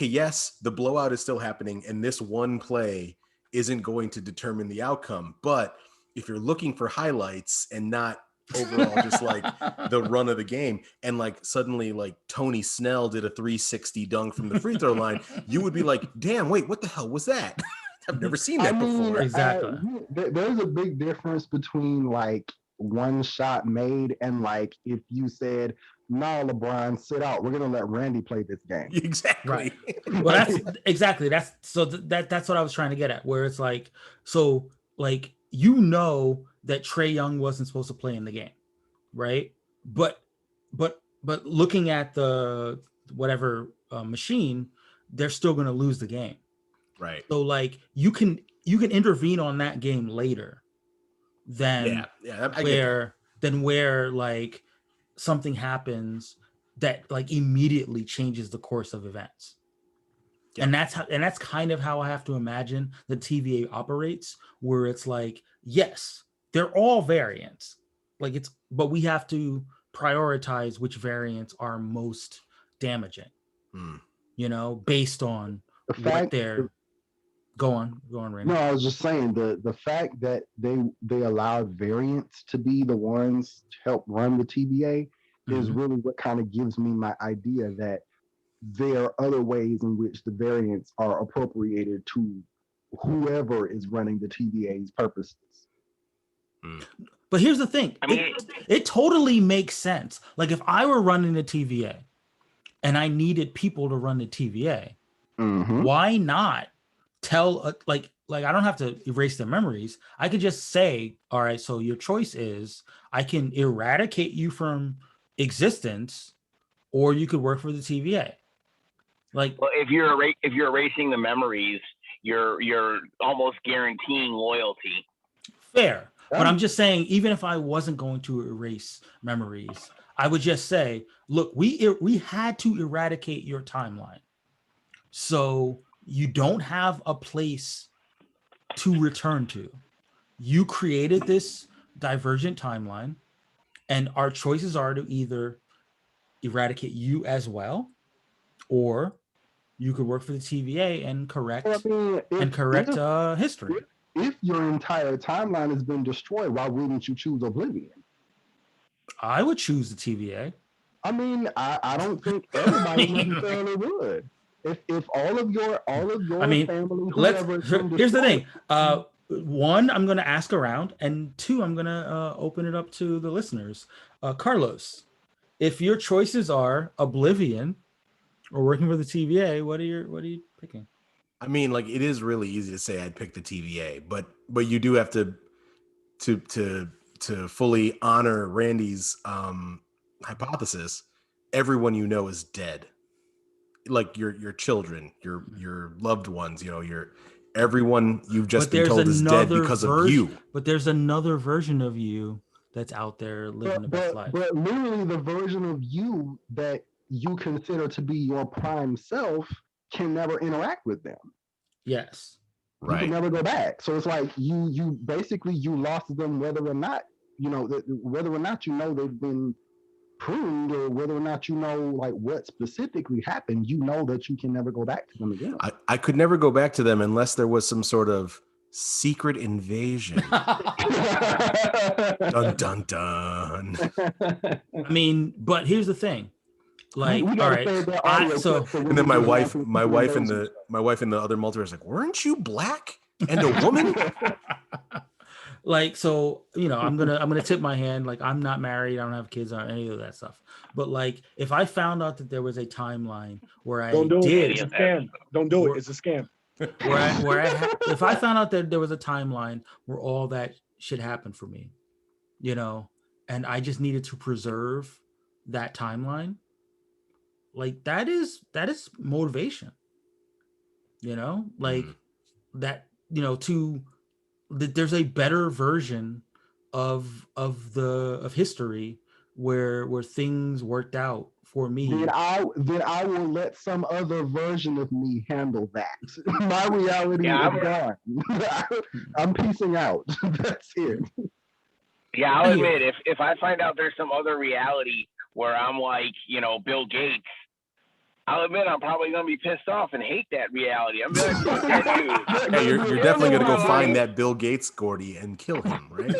yes, the blowout is still happening, and this one play isn't going to determine the outcome. But if you're looking for highlights and not overall just like the run of the game, and like suddenly like Tony Snell did a 360 dunk from the free throw line, you would be like, damn, wait, what the hell was that? I've never seen that before. Exactly. There's a big difference between like one shot made and like if you said, "No, LeBron, sit out. We're gonna let Randy play this game." Exactly. Right. Well, that's exactly that's what I was trying to get at. Where it's like, so like that Trae Young wasn't supposed to play in the game, right? But looking at the whatever machine, they're still going to lose the game, right? So like you can intervene on that game later than where like something happens that like immediately changes the course of events. Yeah. And that's kind of how I have to imagine the TVA operates, where it's like, yes, they're all variants, but we have to prioritize which variants are most damaging, based on the fact they're. Go on, Randy. No, I was just saying the fact that they allowed variants to be the ones to help run the TVA is really what kind of gives me my idea that there are other ways in which the variants are appropriated to whoever is running the TVA's purposes. But here's the thing. It totally makes sense. Like if I were running the TVA and I needed people to run the TVA, why not tell like I don't have to erase their memories. I could just say, all right, so your choice is I can eradicate you from existence, or you could work for the TVA. Like, well, if you're erasing the memories, you're almost guaranteeing loyalty. Fair. But I'm just saying, even if I wasn't going to erase memories, I would just say, look, we had to eradicate your timeline. So you don't have a place to return to. You created this divergent timeline, and our choices are to either eradicate you as well, or you could work for the TVA and correct history. If your entire timeline has been destroyed, why wouldn't you choose Oblivion? I would choose the TVA. I mean, I don't think everybody necessarily would. If all of your family, here's the thing. One, I'm going to ask around, and two, I'm going to open it up to the listeners. Carlos, if your choices are Oblivion or working for the TVA, what are you picking? I mean, like, it is really easy to say I'd pick the TVA, but you do have to fully honor Randy's hypothesis. Everyone you know is dead. Like your children, your loved ones, everyone you've just been told is dead because of you. But there's another version of you that's out there living the best life. But literally the version of you that you consider to be your prime self can never interact with them. Yes. You can never go back. So it's like you basically you lost them whether or not whether or not they've been pruned or whether or not like what specifically happened. You know that you can never go back to them again. I could never go back to them unless there was some sort of secret invasion. Dun dun dun. I mean, but here's the thing. Like, all right, and then my wife in the other multiverse is like, weren't you black and a woman? Like, so I'm gonna tip my hand. Like, I'm not married, I don't have kids, or any of that stuff. But like, if I found out that there was a timeline where I don't do did, it's a scam. Don't do it. It's a scam. If I found out that there was a timeline where all that shit happened for me, and I just needed to preserve that timeline. Like that is motivation, like that, there's a better version of history where things worked out for me. Then I will let some other version of me handle that. My reality is gone. I'm piecing out. That's it. Yeah, I'll admit, if I find out there's some other reality where I'm like, Bill Gates, I'll admit I'm probably going to be pissed off and hate that reality. I'm like, fuck that dude. Hey, you're definitely going to go find that Bill Gates, Gordy, and kill him, right?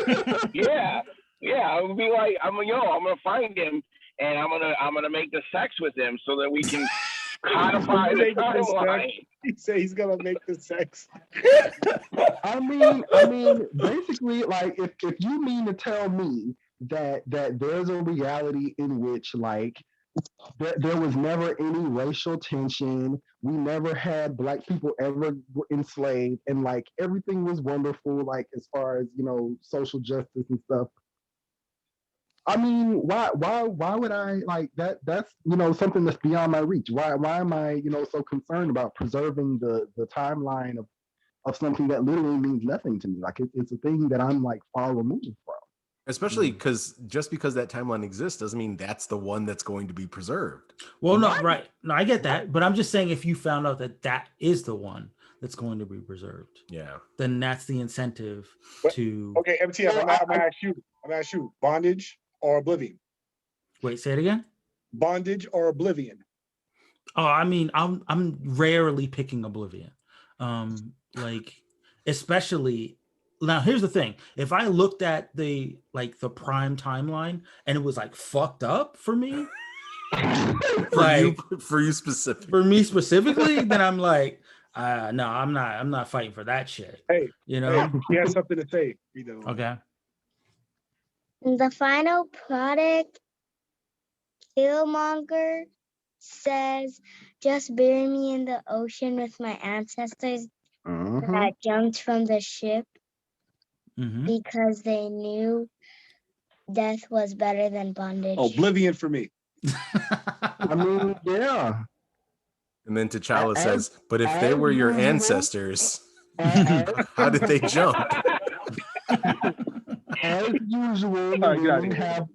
Yeah. I'll be like, I'm going to find him, and I'm going to make the sex with him so that we can codify the timeline. He said he's going to make the sex. I mean, basically, like, if you mean to tell me that there's a reality in which, like, there was never any racial tension. We never had black people ever were enslaved, and like everything was wonderful, like as far as social justice and stuff. I mean, why would I like that? That's something that's beyond my reach. Why am I so concerned about preserving the timeline of something that literally means nothing to me? Like it's a thing that I'm like far removed from. Especially because just because that timeline exists doesn't mean that's the one that's going to be preserved. Well, no, right. No, I get that. But I'm just saying if you found out that is the one that's going to be preserved, then that's the incentive to... Okay, MT, I'm going to ask you, bondage or oblivion? Wait, say it again? Bondage or oblivion? Oh, I mean, I'm rarely picking oblivion. Like, especially... Now, here's the thing. If I looked at the prime timeline and it was like fucked up for me, for you specifically, for me specifically, then I'm like, no, I'm not fighting for that shit. Hey, he has something to say. Okay. The final product, Killmonger says, "Just bury me in the ocean with my ancestors that jumped from the ship." Because they knew death was better than bondage. Oblivion for me. I mean, yeah. And then T'Challa says, but if they were your ancestors, how did they jump? As usual, the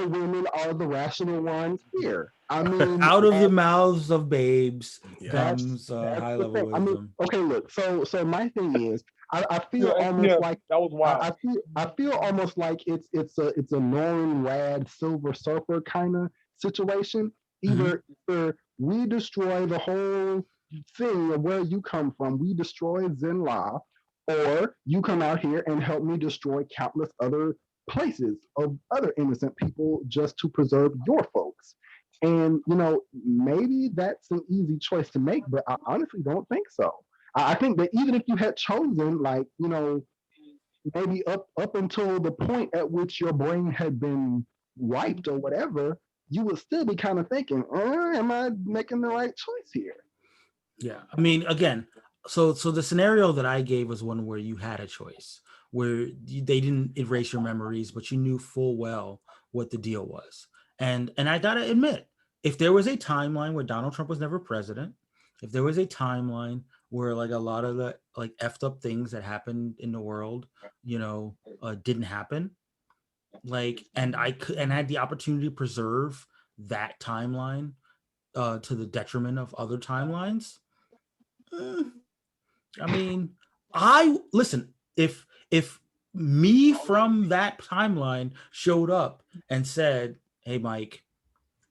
women are the rational ones here. I mean, out of the mouths of babes comes high level wisdom. I mean, okay, look. So my thing is, I feel almost like that was wild. I feel almost like it's a Norman Rad Silver Surfer kind of situation. Either we destroy the whole thing of where you come from, we destroy Zenla, or you come out here and help me destroy countless other places of other innocent people just to preserve your folks. And maybe that's an easy choice to make, but I honestly don't think so. I think that even if you had chosen, like, maybe up until the point at which your brain had been wiped or whatever, you would still be kind of thinking, am I making the right choice here? Yeah. I mean, again, so the scenario that I gave was one where you had a choice, where they didn't erase your memories, but you knew full well what the deal was. And I gotta admit, if there was a timeline where Donald Trump was never president, if there was a timeline where like a lot of the like effed up things that happened in the world, didn't happen, like, and I had the opportunity to preserve that timeline to the detriment of other timelines, I mean, I listen. If me from that timeline showed up and said, "Hey, Mike,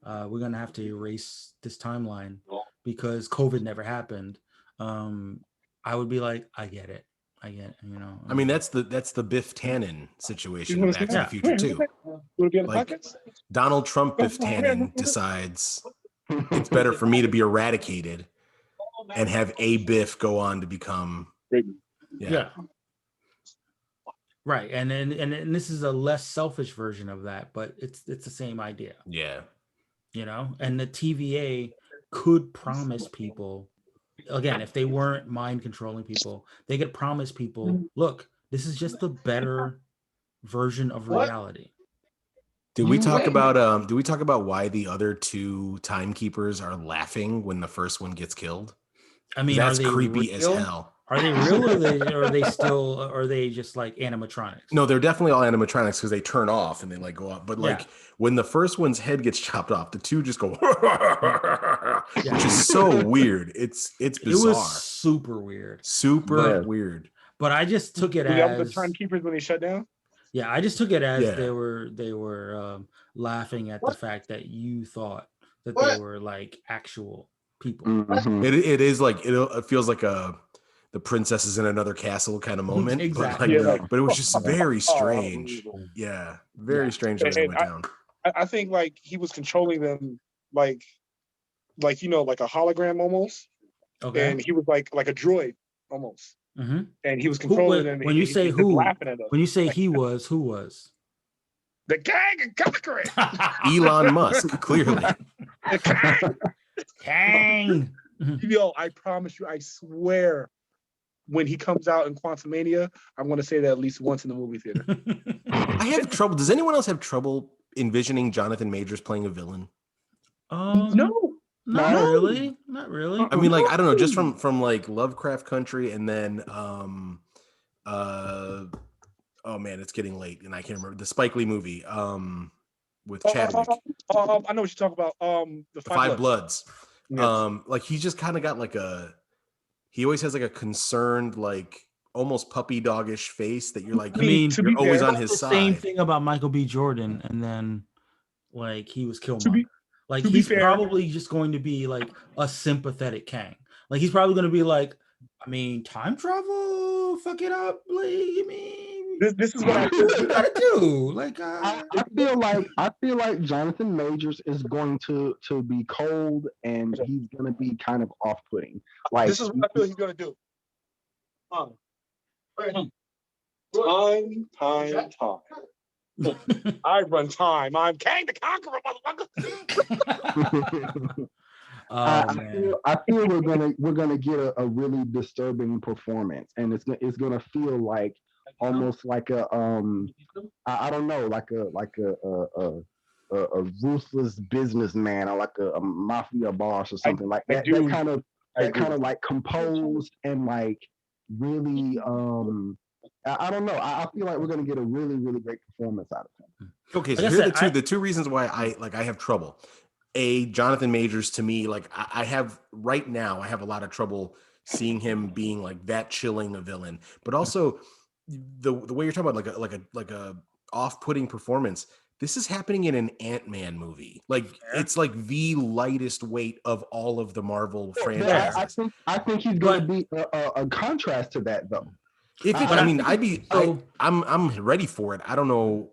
we're gonna have to erase this timeline because COVID never happened," I would be like, "I get it. I get it," you know. I mean, that's the Biff Tannen situation in Back to the Future too. Like Donald Trump, Biff Tannen decides it's better for me to be eradicated and have a Biff go on to become right. And this is a less selfish version of that, but it's the same idea. Yeah. You know, and the TVA could promise people, again, if they weren't mind controlling people, they could promise people, look, this is just the better version of reality. Did we talk about why the other two timekeepers are laughing when the first one gets killed? I mean, that's creepy as hell. Are they real or are they just like animatronics? No, they're definitely all animatronics because they turn off and they like go up. But like when the first one's head gets chopped off, the two just go, which is so weird. It's bizarre. It was super weird. Super weird. But I just took it as the timekeepers when they shut down. Yeah, I just took it as they were laughing at the fact that you thought that they were like actual people. Mm-hmm. It is like it feels like the princess is in another castle kind of moment. Exactly. But it was just very strange. Yeah, very strange as it went down. I think like he was controlling them like you know, like a hologram almost. Okay. And he was like a droid almost. Mm-hmm. And he was controlling them. When you say who, when you say he was, who was? The Kang and Conqueror. Elon Musk, clearly. The Kang. Yo, I promise you, I swear, when he comes out in Quantumania, I'm going to say that at least once in the movie theater. I have trouble. Does anyone else have trouble envisioning Jonathan Majors playing a villain? No. Not really. Not really. I mean, like, I don't know, just from like Lovecraft Country and then oh man, it's getting late and I can't remember the Spike Lee movie with Chadwick. I know what you're talking about. The Five Bloods. Yes. Like he's just kind of got like he always has like a concerned, like almost puppy doggish face that you're like, I mean, you're always on his side. Same thing about Michael B. Jordan, and then like he was Killmonger. Like he's probably just going to be like a sympathetic Kang. Like he's probably going to be like, I mean, time travel, fuck it up. Like, I mean, this is what you gotta do. Like, I feel like Jonathan Majors is going to be cold and he's going to be kind of off-putting. Like this is what I feel he's going to do. Time. I run time. I'm Kang the Conqueror, motherfucker. I feel we're gonna get a really disturbing performance, and it's gonna feel like almost like a I don't know, like a ruthless businessman or like a mafia boss or something like that. That kind of like composed and like really I don't know. I feel like we're gonna get a really, really great performance out of him. Okay, so here are the two reasons why I have trouble. Jonathan Majors, to me, like I have right now, I have a lot of trouble seeing him being like that chilling a villain. But also the way you're talking about like a off-putting performance. This is happening in an Ant-Man movie. Like it's like the lightest weight of all of the Marvel franchises. I think he's going to be a contrast to that though. I'm ready for it. I don't know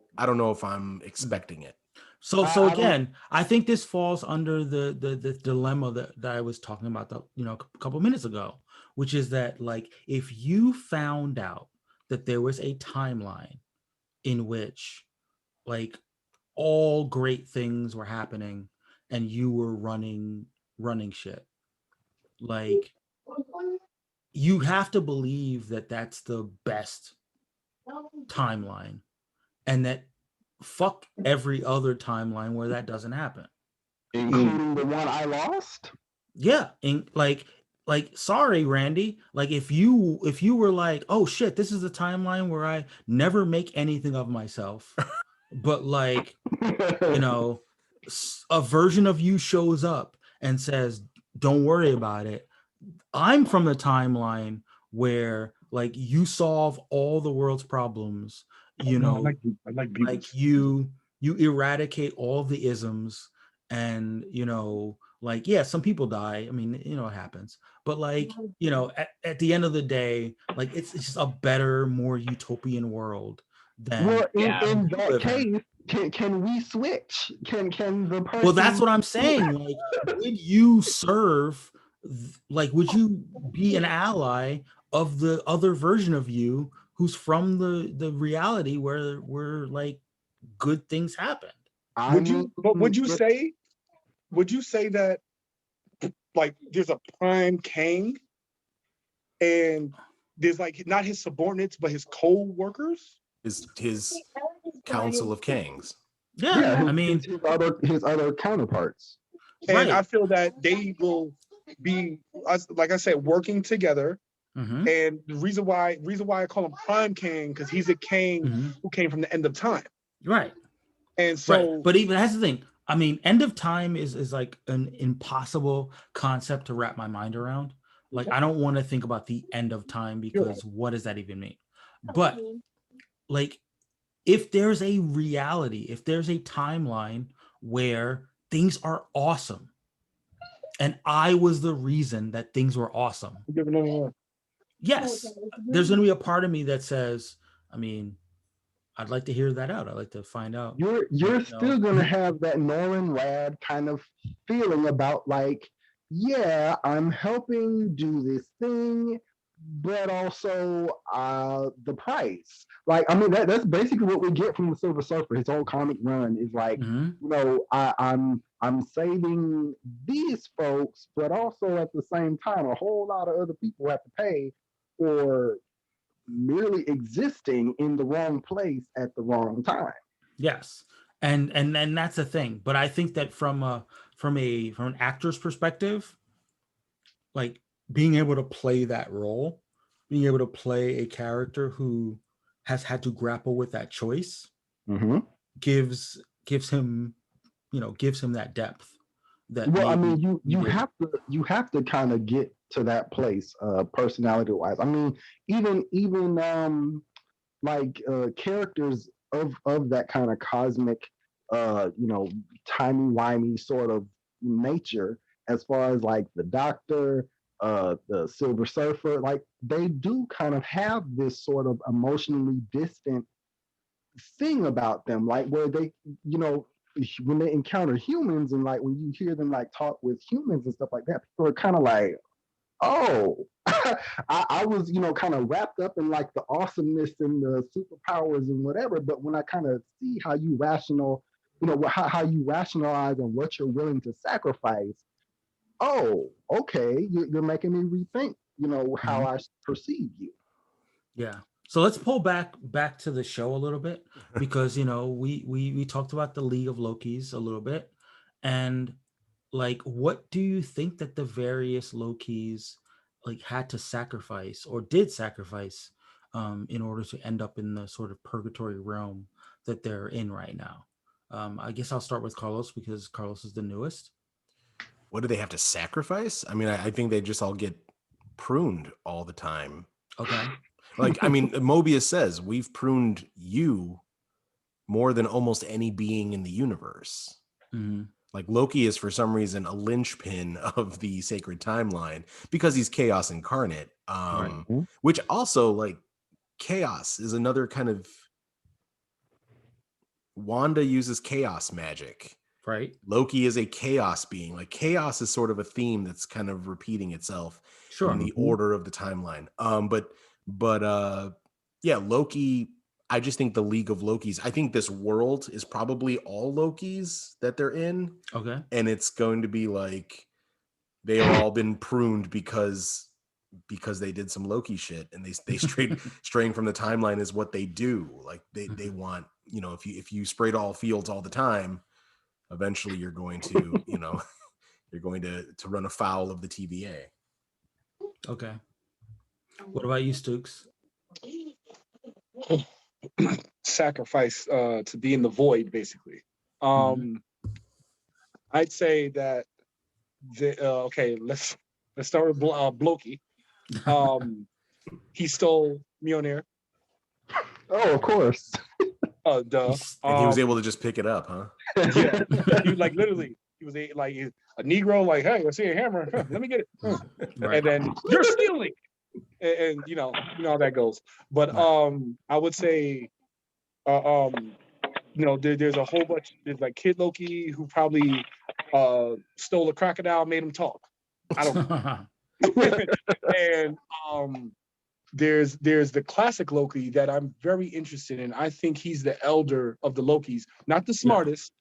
if I'm expecting it. So again, I think this falls under the dilemma that I was talking about a couple minutes ago, which is that like if you found out that there was a timeline in which like all great things were happening and you were running shit, like you have to believe that that's the best timeline and that fuck every other timeline where that doesn't happen, including the one I lost. Yeah, and like sorry Randy, like if you were like, oh shit, this is the timeline where I never make anything of myself but like a version of you shows up and says don't worry about it, I'm from the timeline where like you solve all the world's problems, you know, I like like you eradicate all the isms, and you know, like yeah, some people die. I mean, you know, it happens. But like, you know, at the end of the day, like it's just a better, more utopian world than Well, Yeah. in you that live in. case, can we switch? Can the person? Well, that's what I'm saying. Like, would you serve? Like, would you be an ally of the other version of you who's from the reality where like good things happened? I Would mean, you? But would you if- say? Would you say that like there's a prime Kang, and there's like not his subordinates but his co-workers? His council of Kangs. Yeah, yeah, I mean, his other counterparts. And I right. feel that they will be, like I said, working together. Mm-hmm. And the reason why I call him Prime Kang, because he's a Kang Mm-hmm. who came from the end of time. Right. And Right. so, But even that's the thing. I mean, end of time is like an impossible concept to wrap my mind around. Like, I don't want to think about the end of time because what does that even mean? But like, if there's a reality, if there's a timeline where things are awesome, and I was the reason that things were awesome, yes, there's going to be a part of me that says, I mean, I'd like to hear that out. I'd like to find out. You're still gonna have that Norman Rad kind of feeling about like, yeah, I'm helping do this thing, but also the price. Like, I mean, that's basically what we get from the Silver Surfer. His whole comic run is like, Mm-hmm. you know, I'm saving these folks, but also at the same time, a whole lot of other people have to pay for merely existing in the wrong place at the wrong time. Yes, and that's the thing. But I think that from an actor's perspective, like being able to play that role, being able to play a character who has had to grapple with that choice, Mm-hmm. gives him, you know, gives him that depth. That well, I mean, you have to kind of get to that place, personality wise. I mean, even like characters of that kind of cosmic, you know, timey wimey sort of nature, as far as like the Doctor, the Silver Surfer, like they do kind of have this sort of emotionally distant thing about them, like where they, you know, when they encounter humans and like when you hear them like talk with humans and stuff like that, people are kind of like, oh, I was, you know, kind of wrapped up in like the awesomeness and the superpowers and whatever. But when I kind of see how you how you rationalize and what you're willing to sacrifice, oh, okay, you're making me rethink, you know, how I perceive you. Yeah. So let's pull back to the show a little bit, because you know we talked about the League of Lokis a little bit, and like, what do you think that the various Lokis like had to sacrifice or did sacrifice in order to end up in the sort of purgatory realm that they're in right now? I guess I'll start with Carlos because Carlos is the newest. What do they have to sacrifice? I mean, I think they just all get pruned all the time. Okay. Like, I mean, Mobius says, we've pruned you more than almost any being in the universe. Mm-hmm. Like, Loki is, for some reason, a linchpin of the sacred timeline because he's chaos incarnate. Right. Which also, like, chaos is another kind of... Wanda uses chaos magic. Right. Loki is a chaos being. Like, chaos is sort of a theme that's kind of repeating itself in the order of the timeline. But yeah, Loki, I just think the League of Lokis, I think this world is probably all Lokis that they're in. Okay. And it's going to be like they have all been pruned because they did some Loki shit, and they straying from the timeline is what they do. Like they want, you know, if you sprayed all fields all the time, eventually you're going to, you know, you're going to run afoul of the TVA. Okay. What about you, Stukes? Sacrifice to be in the void, basically. I'd say that okay, let's Let's start with Loki. He stole Mjolnir. Oh, of course. Oh, duh. And he was able to just pick it up, huh? Yeah. He like literally, he was a Negro, like, hey, I see a hammer. Let me get it. Right. And then you're stealing. And you know how that goes. But I would say there's a whole bunch. There's like Kid Loki who probably stole a crocodile, made him talk. I don't know. And there's the classic Loki that I'm very interested in. I think he's the elder of the Lokis, not the smartest,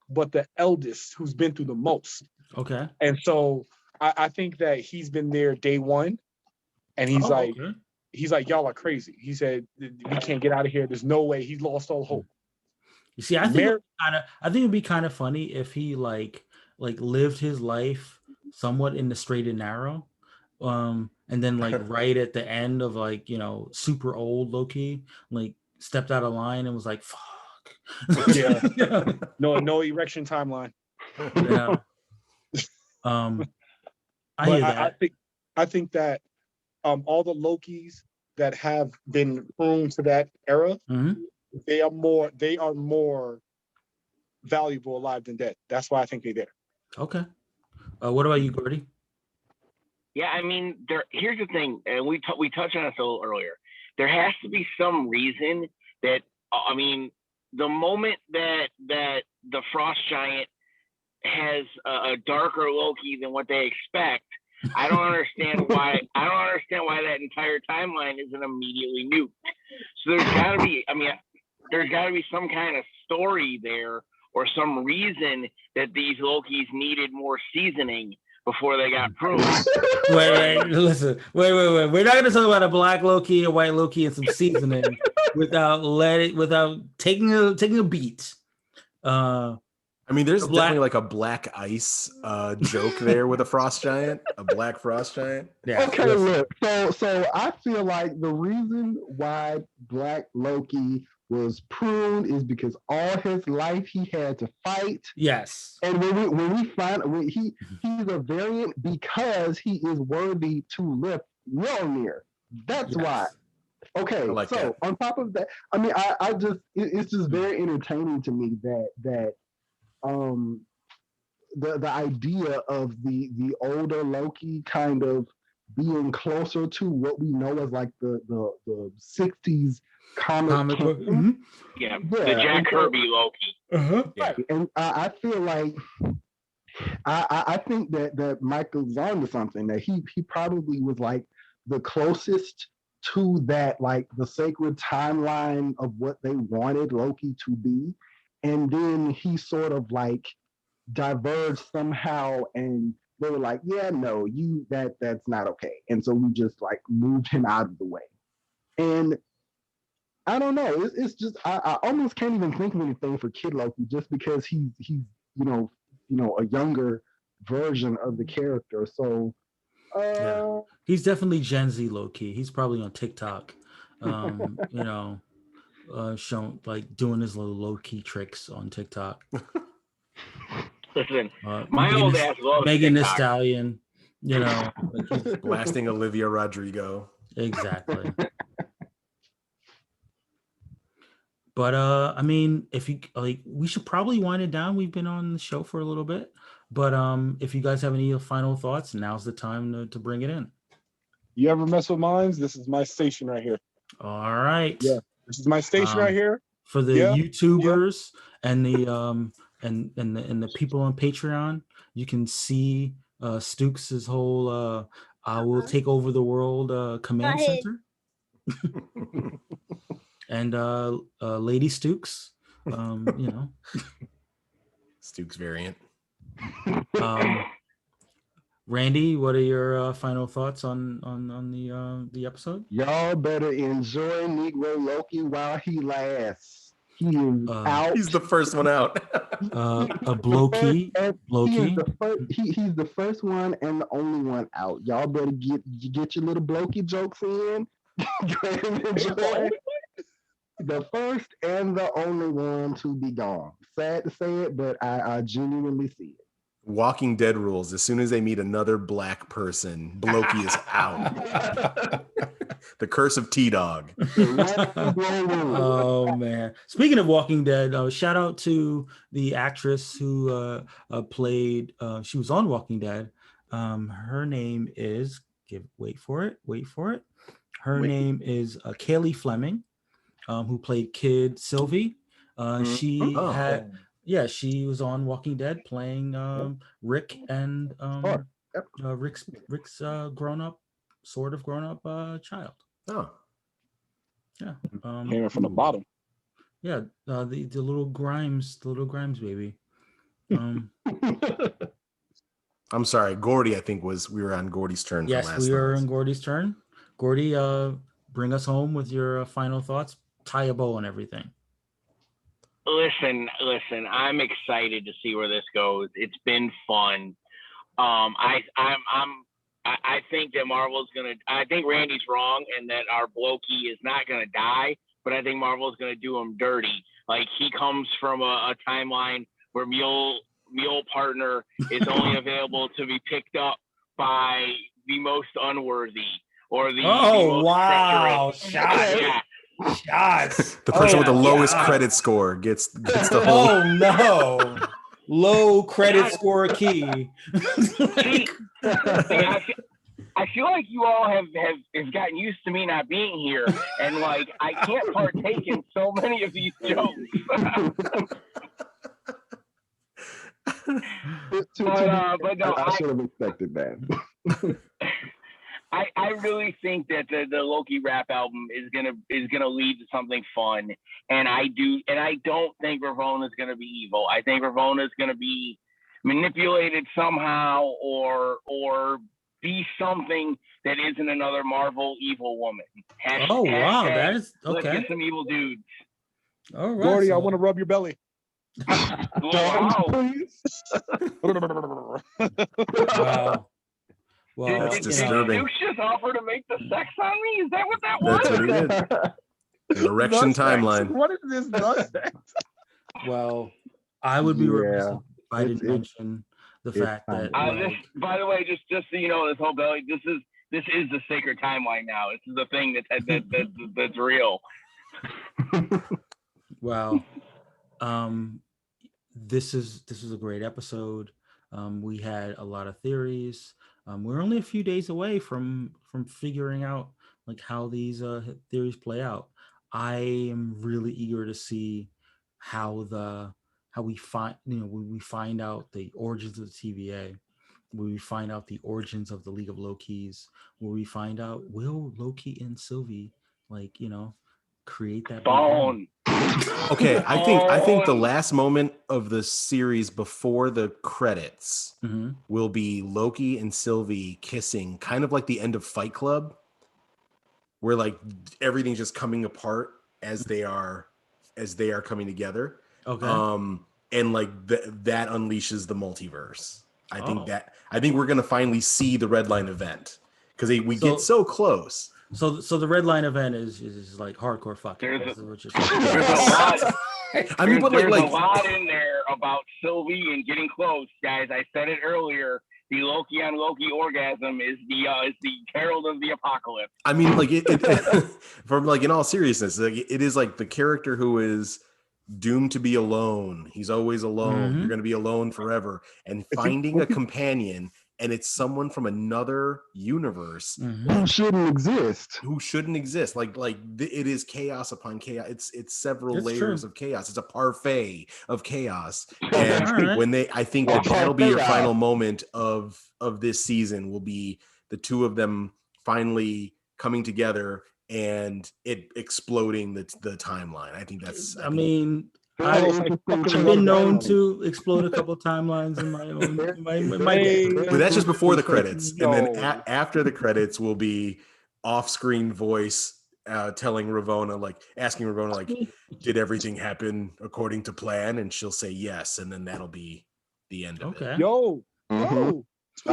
but the eldest who's been through the most. Okay. And so I think that he's been there day one, and he's like, y'all are crazy. He said, we can't get out of here. There's no way. He's lost all hope. You see, I think it'd be kind of funny if he like lived his life somewhat in the straight and narrow, and then like right at the end of like super old Loki like stepped out of line and was like, "Fuck." Yeah. No erection timeline. Yeah. I hear that. I think that all the Lokis that have been prone to that era, they are more valuable alive than dead. That's why I think they're there. Okay. What about you, Gordy? Yeah, I mean, here's the thing, and we touched on this a little earlier. There has to be some reason that, I mean, the moment that the Frost Giant has a darker Loki than what they expect, I don't understand why. I don't understand why that entire timeline isn't immediately nuked. So there's got to be some kind of story there, or some reason that these Lokis needed more seasoning before they got pruned. Wait, listen. Wait. We're not going to talk about a black Loki, a white Loki, and some seasoning without taking a beat. I mean, there's definitely like a black ice joke there with a frost giant, a black frost giant. Yeah. Okay, look. So I feel like the reason why Black Loki was pruned is because all his life he had to fight. Yes. And when we find he's a variant because he is worthy to lift Mjolnir. That's why. Okay, like so that. On top of that, I mean, I just it's just very entertaining to me that the idea of the older Loki kind of being closer to what we know as like the 60s comic book. Mm-hmm. Yeah, the Jack Kirby Loki. Uh-huh. Right. And I feel like I think that Michael's onto something, that he probably was like the closest to that, like the sacred timeline of what they wanted Loki to be. And then he sort of like diverged somehow, and they were like, yeah, no, that's not okay. And so we just like moved him out of the way. And I don't know, it's just I almost can't even think of anything for Kid Loki, just because he's a younger version of the character. So he's definitely Gen Z Loki. He's probably on TikTok, showing like doing his little low key tricks on TikTok. Listen, my old ass loves Megan Thee Stallion, like blasting Olivia Rodrigo. Exactly. But I mean, if you like, we should probably wind it down. We've been on the show for a little bit, but if you guys have any final thoughts, now's the time to bring it in. You ever mess with mines? This is my station right here. All right. Yeah, this is my station right here. For the YouTubers and the and the people on Patreon, you can see Stukes' whole "I will take over the world" command center. And Lady Stukes, Stukes variant. Randy, what are your final thoughts on the episode? Y'all better enjoy Negro Loki while he lasts. He is out. He's the first one out. Loki. He's the first one and the only one out. Y'all better get your little Loki jokes in. Enjoy. The first and the only one to be gone. Sad to say it, but I genuinely see it. Walking Dead rules. As soon as they meet another black person, Loki is out. The curse of T-Dog. Oh man! Speaking of Walking Dead, shout out to the actress who played. She was on Walking Dead. Her name is. Wait for it. Her name is Kaylee Fleming, who played Kid Sylvie. She had. Yeah, she was on Walking Dead playing Rick and Rick's grown up child. Oh, yeah. Came from the bottom. Yeah, the little Grimes baby. I'm sorry, Gordy. I think we were on Gordy's turn. Yes, for last we are thoughts. in Gordy's turn. Gordy, bring us home with your final thoughts. Tie a bow on everything. Listen, I'm excited to see where this goes. It's been fun. I think that Marvel's gonna. I think Randy's wrong, and that our Loki is not gonna die. But I think Marvel's gonna do him dirty. Like, he comes from a timeline where Mule partner is only available to be picked up by the most unworthy or the. Oh, wow! Shots. The person with the lowest credit score gets the whole. Oh no! Low credit score key. See, I feel like you all have gotten used to me not being here, and like I can't partake in so many of these jokes. But no, I should have expected that. I really think that the Loki rap album is gonna lead to something fun, and I don't think Ravonna is gonna be evil. I think Ravonna is gonna be manipulated somehow, or be something that isn't another Marvel evil woman. Wow, that is okay. Let's get some evil dudes. All right, Gordy, I want to rub your belly. Wow. Wow. Well, that's disturbing. Did Stukes just offer to make the sex on me? Is that what that was? That's what he did. An erection timeline. What is this nonsense? Well, I would be remiss if I didn't mention the fact that. By the way, just so you know, this whole belly, this is the sacred timeline now. This is the thing that's real. Well, this is a great episode. We had a lot of theories. We're only a few days away from figuring out like how these theories play out. I am really eager to see how we find out the origins of the TVA, where we find out the origins of the League of Lokis, where we find out will Loki and Sylvie create that bone. Okay, I think the last moment of the series before the credits will be Loki and Sylvie kissing, kind of like the end of Fight Club, where like everything's just coming apart as they are coming together. Okay. And like that unleashes the multiverse. I think we're gonna finally see the Red Line event because we get so close. So the Red Line event is like hardcore fucking. There's a lot. I mean, but there's like a lot in there about Sylvie and getting close, guys. I said it earlier. The Loki on Loki orgasm is the herald of the apocalypse. I mean, like it from like in all seriousness, like it is like the character who is doomed to be alone. He's always alone. You're going to be alone forever. And finding a companion, and it's someone from another universe who shouldn't exist. Like it is chaos upon chaos. It's several layers of chaos. It's a parfait of chaos. And I think that'll be your final moment of this season will be the two of them finally coming together and it exploding the timeline. I think that's. I've been known to explode a couple of timelines in my day. But that's just before the credits, and then after the credits will be off-screen voice asking Ravonna like, did everything happen according to plan? And she'll say yes, and then that'll be the end of it. I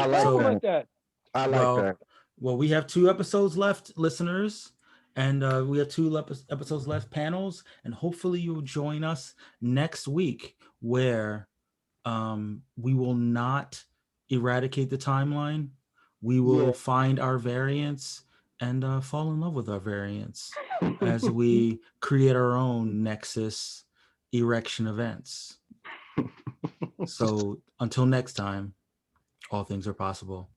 like that. I like that. Well, we have 2 episodes left, listeners. And we have 2 episodes left, panels, and hopefully you'll join us next week where we will not eradicate the timeline. We will find our variants and fall in love with our variants as we create our own Nexus erection events. So until next time, all things are possible.